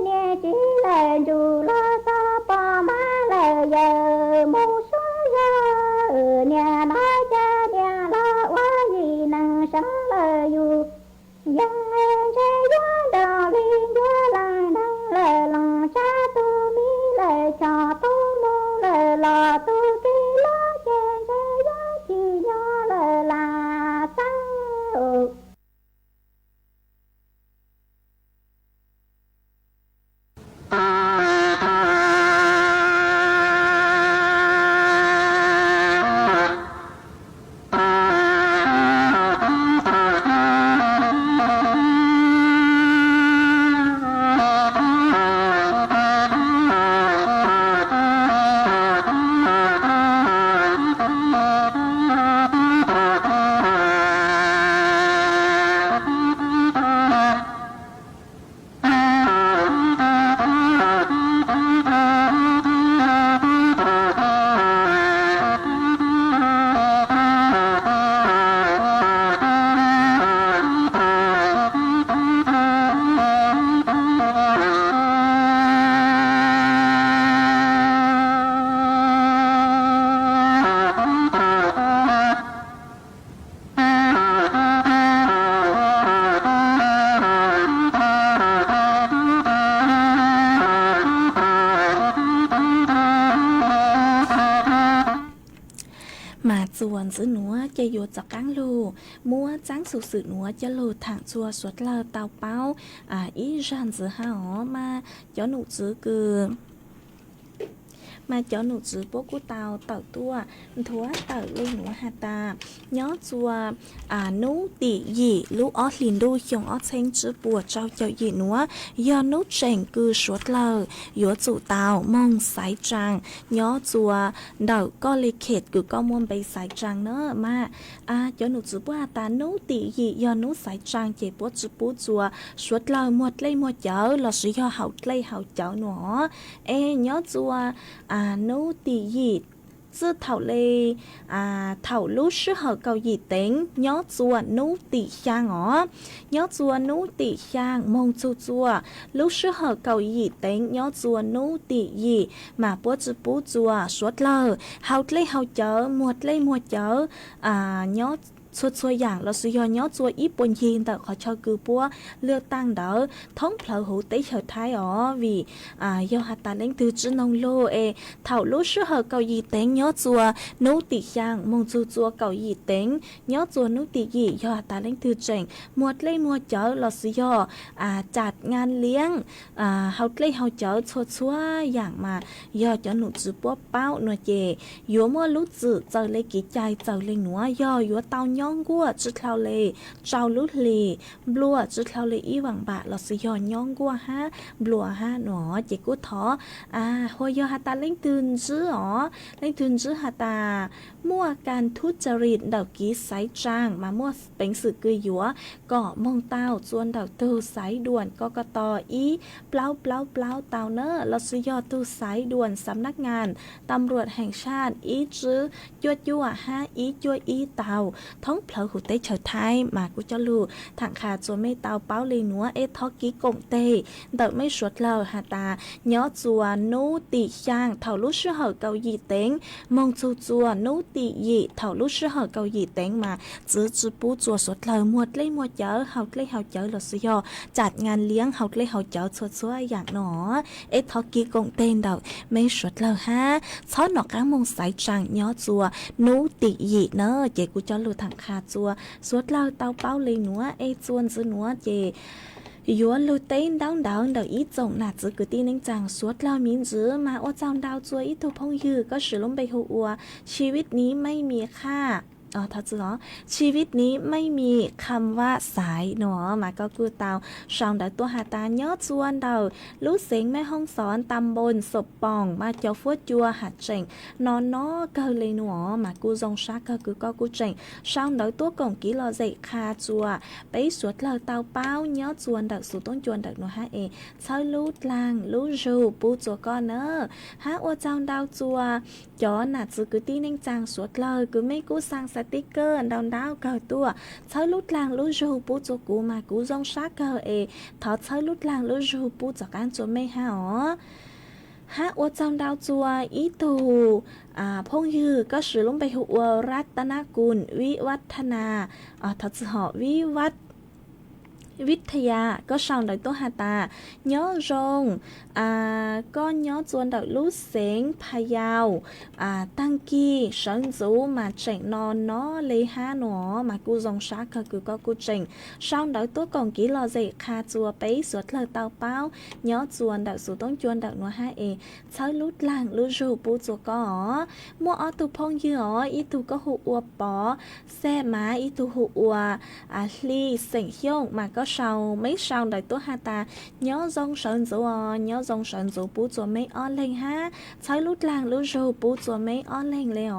nhà chỉ lên dù lo sao bỏ má lời giờ một số giờ nhà nó cha nhà lo quá gì năng sống lời dù dân em sẽ gió đò liên gió làng đăng lời lòng cha tu mi lời cho tu mô lời lò tu ký lo chèn sẽ gió chỉ nhỏ lời là tăng mà chuồn giữ núa chơi vô chọc cán lù mua trắng sụt sự núa cho lù thẳng chua suốt lơ tàu bao ý răn giữ hao mà cho nụ giữ cứ mà cho nụ giữ bố của tàu tàu tua thua tàu lên núa hà ta nhó chua nú tỉ gì lú ót liền đôi chồng ót xanh chữ bùa trao cho gì núa do nút chèn cư suốt lơ yếu chủ tàu mong sái tràng nhó chua đậu có lê khệt cứ có môn bày sái tràng nữa mà cho nụ giữ bùa hà ta nú tỉ gì do nút sái tràng chế bố chữ bố chua suốt lơ một lấy một chở là sự do hậu lấy hậu chở nữa nhó chua nấu tỉ gì chứ thảo lê thảo lúc sức hợp cầu gì tính nhó chùa nấu tỉ sang ó nhó chùa nấu tỉ sang mong chua chùa lúc sức hợp cầu gì tính nhó chùa nấu tỉ gì mà bố chữ bố chùa suốt lờ hậu lấy hậu chở một lấy một chở nhó suốtอย่างเราสุยย้อตัวอีปนยินแต่ขอชอคือปัวเลือกตั้งเดอท้องเพลหูเตยเฉิดท้ายอ๋อvìยอหัตตาเล้งtừ chữ nông lô thảo lúa sữa hở cầu gì tén nhớ chùa nấu tỉ sang mong chùa cầu gì tén nhớ chùa nấu tỉ gìยอหัตตาเล้งtừ chèn một lấy một chởเราสุยจัดงานเลี้ยงเฮาเลยเฮาเจอชัวอย่างมายอจะหนุจือปัวเป้าหนัวเจยัวมัวรู้จือเจอเลยกี่ใจเจอเลยหนัวยอยัวเตาย่องกัวจืดเท่าเลยเจ้าลุเลบลัวจืดเท่าเลยอีหวังบะเราสิยอย่องกัวฮะบลัวฮะหนอเจกุท้อหอยอฮาตาเล่งตื่นจื้ออ๋อเล่งตื่นจื้อฮาตามั่วการทุจริตดอกกี้ไซจางมามั่วเป็นสื่อกือหยัวก็มองเต้าจวนดอกตูไซด่วนกกตอีเปล่าเต้าเนอเราสิยอตูไซด่วนสำนักงานตำรวจแห่งชาติอีจื้อยั่วฮะอีจัวอีเต้าท้องเพลหูเตเฉยไทยมากูจะรู้ทางขาจัวไม่เตาเป้าเลยนัวทอกี้กงเตเดไม่สวดเลอฮาตาย้อจัวนูตีช่างเท่าลุชื่อเหอเกาหยีเต็งมองจัวนูตีหยีเท่าลุชื่อเหอเกาหยีเต็งมาจื้อปูจัวสวดเลอหมดเลยหมดเจอเฮาเลยเฮาเจอหลดสยอจัดงานเลี้ยงเฮาเลยเฮาเจอชัวอย่างหนอทอกี้กงเตนเดาไม่สวดเลอฮะช้อนหนอกก้างมงสายจังย้อจัวนูตีหยีเนอเจกูจะรู้ทางขาจัวสวดเลอเตาเป้าเลยหนัวจวนจื้อหนัวเจยัวลูเต้นดาวเดาอีจงหนาจื้อกือตีนึงจังสวดเลอมินจื้อมาว่าจำดาวจัวอีถูกพงยือก็สือล้มไปหัวชีวิตนี้ไม่มีค่าถ้าจื้อชีวิตนี้ไม่มีคำว่าสายหนอมาก็กูเตาสองเดาตัวหาตาย้อจวนเดารู้เสียงแม่ห้องสอนตำบลศพป่องมาเจ้าฟัวจัวหัดเจงนอนน้อเกลเลยหนอมากูจงชักก็คือก็กูเจงสองเดาตัวกงกีรอใจคาจัวไปสวดเลอเตาเป้าย้อจวนเดาสู่ต้นจวนเดาหนอฮะเช้าลูดลางลูจูปูจัวก็เนอฮะว่าเจ้าดาวจัวจอหนาจื้อกือตีนึงจังสวดเลอคือไม่กูสร้างใส่
ติ๊กเกอร์ดาวดาวเก่าตัวใช้ลุดลางลุจูปูจัวกูมากูจงซักเกอเอถอดใช้ลุดลางลุจูปูจากการจัวไม่หาอ๋อฮะว่าจำดาวจัวอีตูพงยือก็สือลงไปหัวรัตนกุลวิวัฒนาทัศหอวิวัฒวิทยาก็ช่างโดยตัวหาตาย้อรงก็ย้อจวนโดยลูกเสียงพยาวตั้งกี้เฉิงจูมาเจ๋งนอนน้อเลยฮาหนอมากูจงซักก็กูเจ๋งช่างโดยตัวกองกี้รอเจคาจัวไปสวดเลยเตาเป้าย้อจวนโดยสู่ต้องจวนโดยนัวฮาเอใช้ลุดล่างลุจูปูจัวก็มัวตุพงยืออีตุก็หูอัวปอแซ่มาอีตุหูอัวลีเสียงเฮียงมาก็sau mấy sau đời tôi ha ta nhớ dòng sơn dụ bố chùa mấy on lên ha thấy lút làng lút rù bố chùa mấy on lên lẽ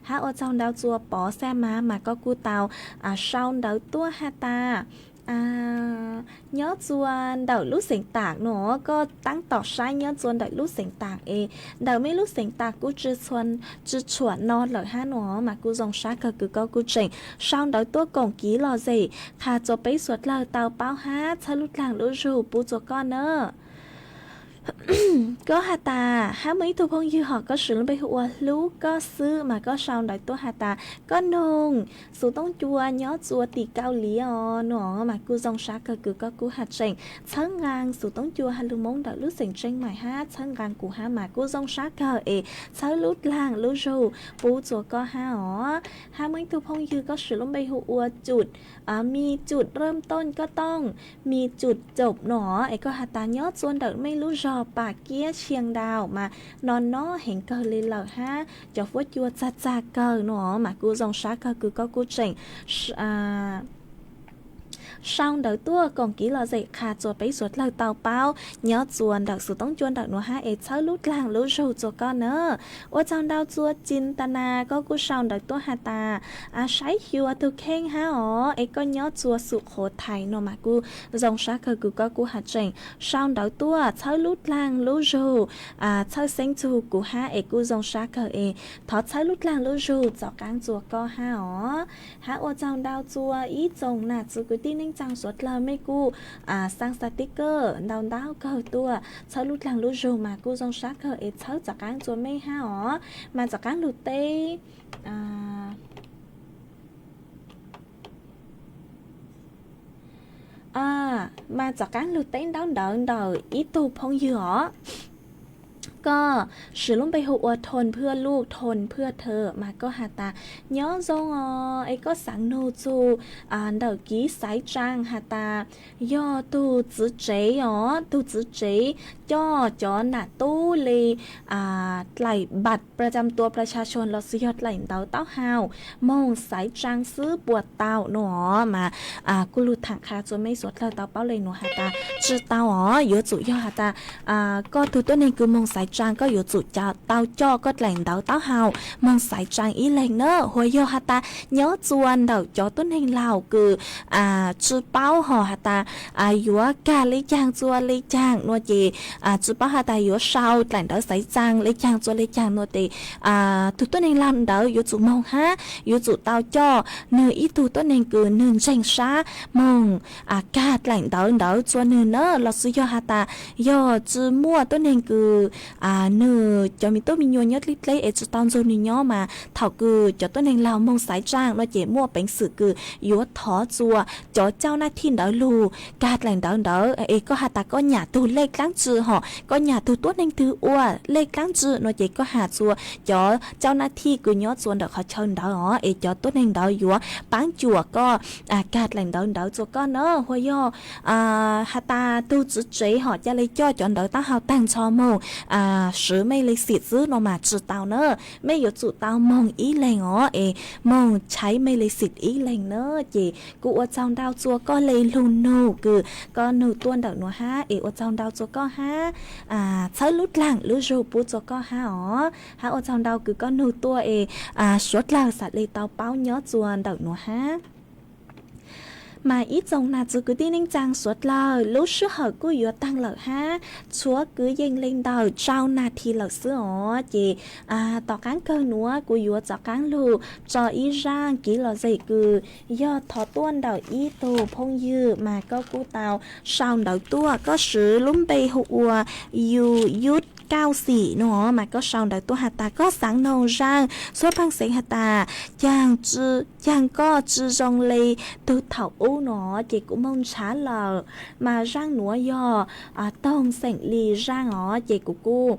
ha ở trong đào chùa bỏ xe mà có cu tàu sau đời tôi ha ta nhớ chuan đầu lúc sinh tạc nó có tăng tỏ sai nhớ chuan đầu lúc sinh tạc đầu mấy lúc sinh tạc cũng chưa chuẩn nó lợi ha nó mà cũng dòng sát cứ có cũng chỉnh sau đó tôi còn ký lo gì khá cho bấy suốt lời tàu bao hát sao lúc làng lúc rù bố cho con nữa có hà tà há mấy thu phong dư họ có sự lên bây hùa lú có sư mà có sau đại tôi hà tà có nông số tông chua nhó chua tì cao lý nó mà cu dòng sát cơ cứ có cu hạt chỉnh sáng ngang số tông chua hà lưu mông đại lú sỉnh tranh mày hát sáng ngang của hà mà cu dòng sát cơ sáng lút làng lú rù bú chua có hà há mấy thu phong dư có sự lên bây hùaจุดมีจุดเริ่มต้นก็ต้องมีจุดจบหนอก็หาตาย้อจวนเดินไม่รู้รอปากเกี้ยเชียงดาวมานอนน้อเห็นเกอเลยเหล่าฮะจะฟัดยัวจ้าเกอหนอมากูจงชักก็กูเจ๋งsau đầu tua còn kỹ là dạy khá cho bấy suốt lời tàu bao nhớ chuồn đặc sự tông chuồn đặc nó ha cháu lút làng lút râu cho con nữa ở trong đào chua chín ta na có cú sau đầu tua hà ta sái hiu tu khen ha có nhớ chua sự khổ thải nó mà cú dòng sát cứ có cú hạt chỉnh sau đầu tua cháu lút làng lút râu cháu sinh chu cú ha cú dòng sát thọ cháu lút làng lút râu cho cán chua co ha ở trong đào chua ít dòng nè chua cứ tinจังสวดเลยไม่กูสร้างสติ๊กเกอร์ดาวเกอตัวเช้าลุดหลังลุดโจมากูจงชักเช้าจากการตัวไม่ห้ามาจากการลุดเตมาจากการลุดเต้นดาวเดินอีตูพงเหยอก็สือลงไปหัวทนเพื่อลูกทนเพื่อเธอมาก็หาตาย้อนจงก็สังโนจูเดกี้สายจางหาตาย่อตูจื้อเจ๋ตูจื้อเจ๋ย่อจอหน้าตู้เลยไหลบัตรประจำตัวประชาชนเราซื้อยอดไหลเต้าหาวมองสายจางซื้อปวดเต้าหนอมากุลุถังคาจนไม่สวดเลยเต้าเป้าเลยหนูหาตาจื้อเต้าอยู่จุย่อหาตาก็ตัวตัวนี้คือมองสายtrang có yếu chủ tao cho có lệnh đào tao hào mong sải trang ý lệnh nữa hồi yêu hả ta nhớ chuan đầu cho tuấn hình lào cứ chú bao họ hả ta yếu cả lấy trang chua lấy trang nó gì chú bao hả ta yếu sau lệnh đào sải trang lấy trang chua lấy trang nó thì tụi tuấn hình làm đào yếu chủ mong ha yếu chủ tao cho nơi ý tụi tuấn hình cứ nương tranh xá mong cả lệnh đào chua nương nữa là sự yêu hả ta do chú mua tuấn hình cứ nửa cho mình tốt mình nhớ nhất lít lấy cho tao rồi mình nhớ mà thảo cứ cho tôi nên làm mong sải trang nó chỉ mua bánh sữa cứ yếu thỏ chùa cho cháu na thiên đỡ lù cát lành đỡ có hạt ta có nhà tu lê láng chữ họ có nhà tu tốt nên tu ua lê láng chữ nó chỉ có hạt chùa cho cháu na thi cứ nhớ chùa đỡ họ chân đỡ cho tốt nên đỡ yếu bán chùa có cát lành đỡ cho con nữa hồi yo hạt ta tu chữ chế họ cho lấy cho chọn đỡ ta hào tăng cho mong sử mấy lấy xịt giữ nó mà chữ tao nữa mấy yếu chữ tao mong ý lệnh mong cháy mấy lấy xịt ý lệnh nữa chị cụ ở trong đau chua có lấy luôn nô cứ có nô tuôn đỡ nó ha ở trong đau chua có ha cháy lút lặng lút rù bút cho có ha ở trong đau cứ có nô tua suốt là sạch lấy tao báo nhớ chuồn đỡ nó ha mà ít dòng nà chứ cứ tin ninh chàng suốt lời lúc sư hở cứ yếu tăng lời ha chúa cứ dành lên đầu trao nà thì lời sư ó chị tỏ cán cơ nữa cứ yếu cho cán lù cho ý rang kỹ lời dạy cứ do thọ tuôn đầu ý tù phong dư mà có cú tàu sau đầu tua có sự lúng bê hụa dù yút cao sĩ nữa mà có sau đời tôi hạt ta có sáng nông rang số băng sinh hạt ta chàng có chữ dòng lì từ thảo u nó chỉ cũng mong trả lời mà rang nữa do tông sinh lì rang nó chỉ của cô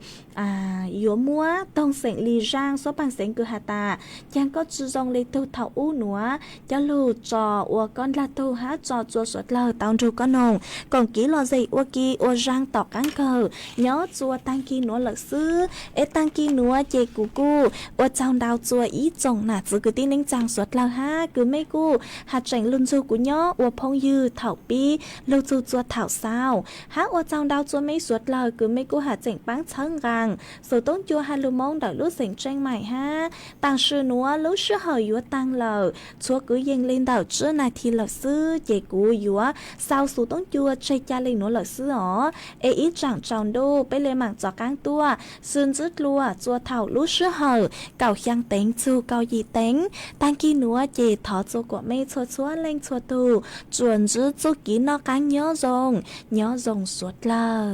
yếu múa tông sinh lì rang số băng sinh cứ hạt ta chàng có chữ dòng lì từ thảo u nữa cho lù trò của con là tu hát trò chùa suốt lời tao ru con nồng còn kỹ lo gì của kỳ của rang tỏ cán cờ nhớ chùa tăng kỳ nó lợi sư ê tăng kỳ nó chê cụ cụ ở trong đào chùa ý chồng nà chứ cứ tin đánh chàng suốt lao ha cứ mấy cụ hạt tránh luôn chùa của nhó ở phong dư thảo bi lâu chùa thảo sao hát ở trong đào chùa mấy suốt lao cứ mấy cụ hạt tránh bán chân gàng số tốn chùa hai lưu mong đợi lúc sinh tranh mày ha tăng sư nó lúc sư hờ yếu tăng lờ chúa cứ dâng lên đảo chữ này thì lợi sư chê cụ yếu sao số tốn chùa chơi cha lên nó lợi sư ó ê ít chẳng tròn đô bây lên mạng cho cán tua xương rứt lùa chua thảo lú sữa hở cào khang tính chu cao gì tính tăng kỳ núa chè thọ chua của mê chua chua lên chua tù chuẩn rứt chu kỹ nó cán nhớ rồng suốt lờ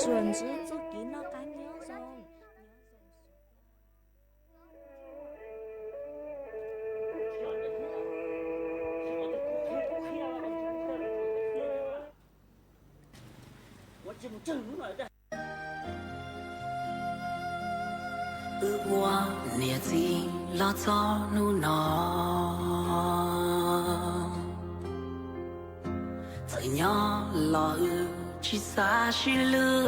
chuẩn rứt chu kỹ nó cán nhớ rồng
ước hoa nia gì lo cho nu nó thời nhỏ lo ư chỉ xa chỉ lư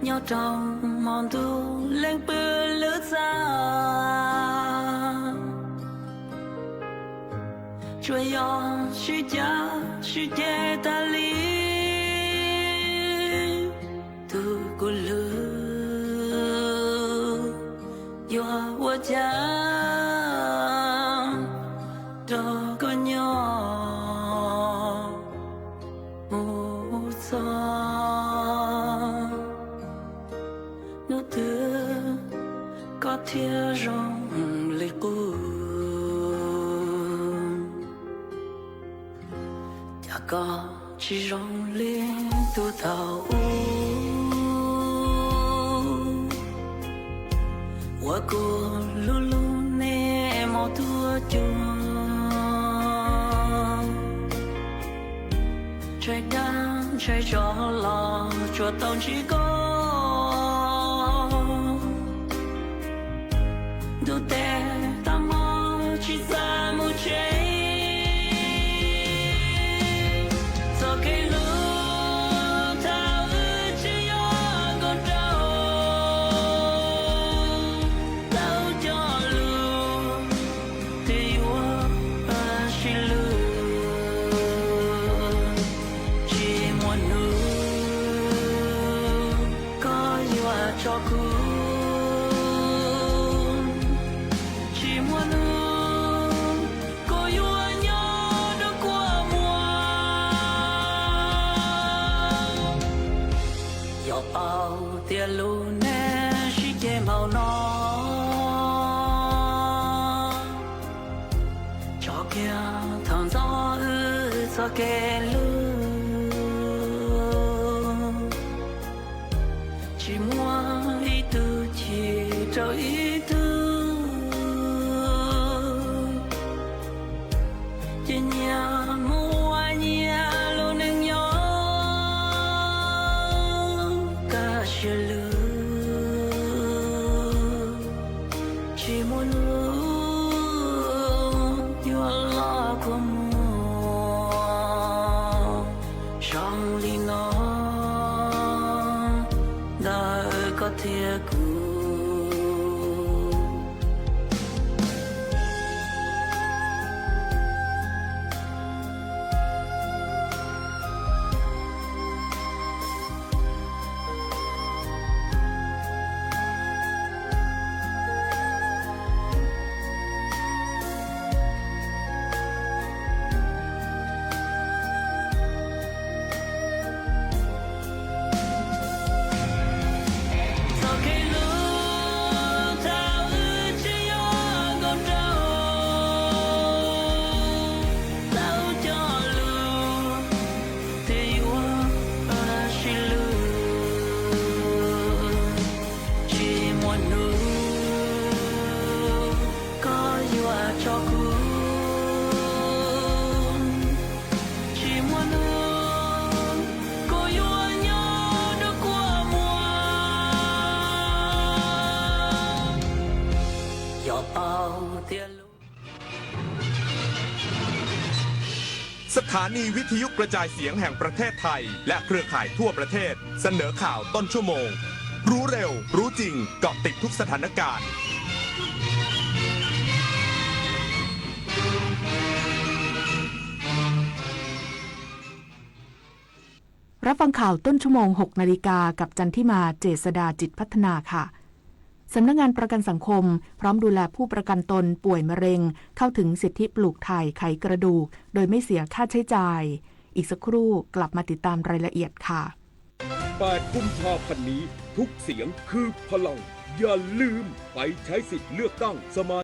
nhau trong mòn tu lên bờ lỡ ra chúa yo chỉ cha chỉ che ta li tu cô lư yo wa cha do có nhỏ mu so nó thừa có thiên rong lệ cô có chỉ rong lên tu tàu wa cô lu lu nè mò tua chung trời đang trời cho lo cho tao chỉ có du te ta mò chỉ ra một trái kẻ lư chỉ muốn ý tư chỉ cho ý tư chỉ nhà mua nhà luôn nâng nhớ cả chia lư chỉ muốn yêu Allah của thiệt
ถานีวิทยุกระจายเสียงแห่งประเทศไทยและเครือข่ายทั่วประเทศเสนอข่าวต้นชั่วโมง รู้เร็ว รู้จริงเกาะติดทุกสถานการณ์
รับฟังข่าวต้นชั่วโมง 6 นาฬิกากับจันทิมาเจษดาจิตพัฒนาค่ะสำนักงานประกันสังคมพร้อมดูแลผู้ประกันตนป่วยมะเร็งเข้าถึงสิทธิปลูกถ่ายไขกระดูกโดยไม่เสียค่าใช้จ่ายอีกสักครู่กลับมาติดตามรายละเอียดค่ะ
8 กุมภาพันธ์นี้ทุกเสียงคือพลังอย่าลืมไปใช้สิทธิ์เลือกตั้งสมา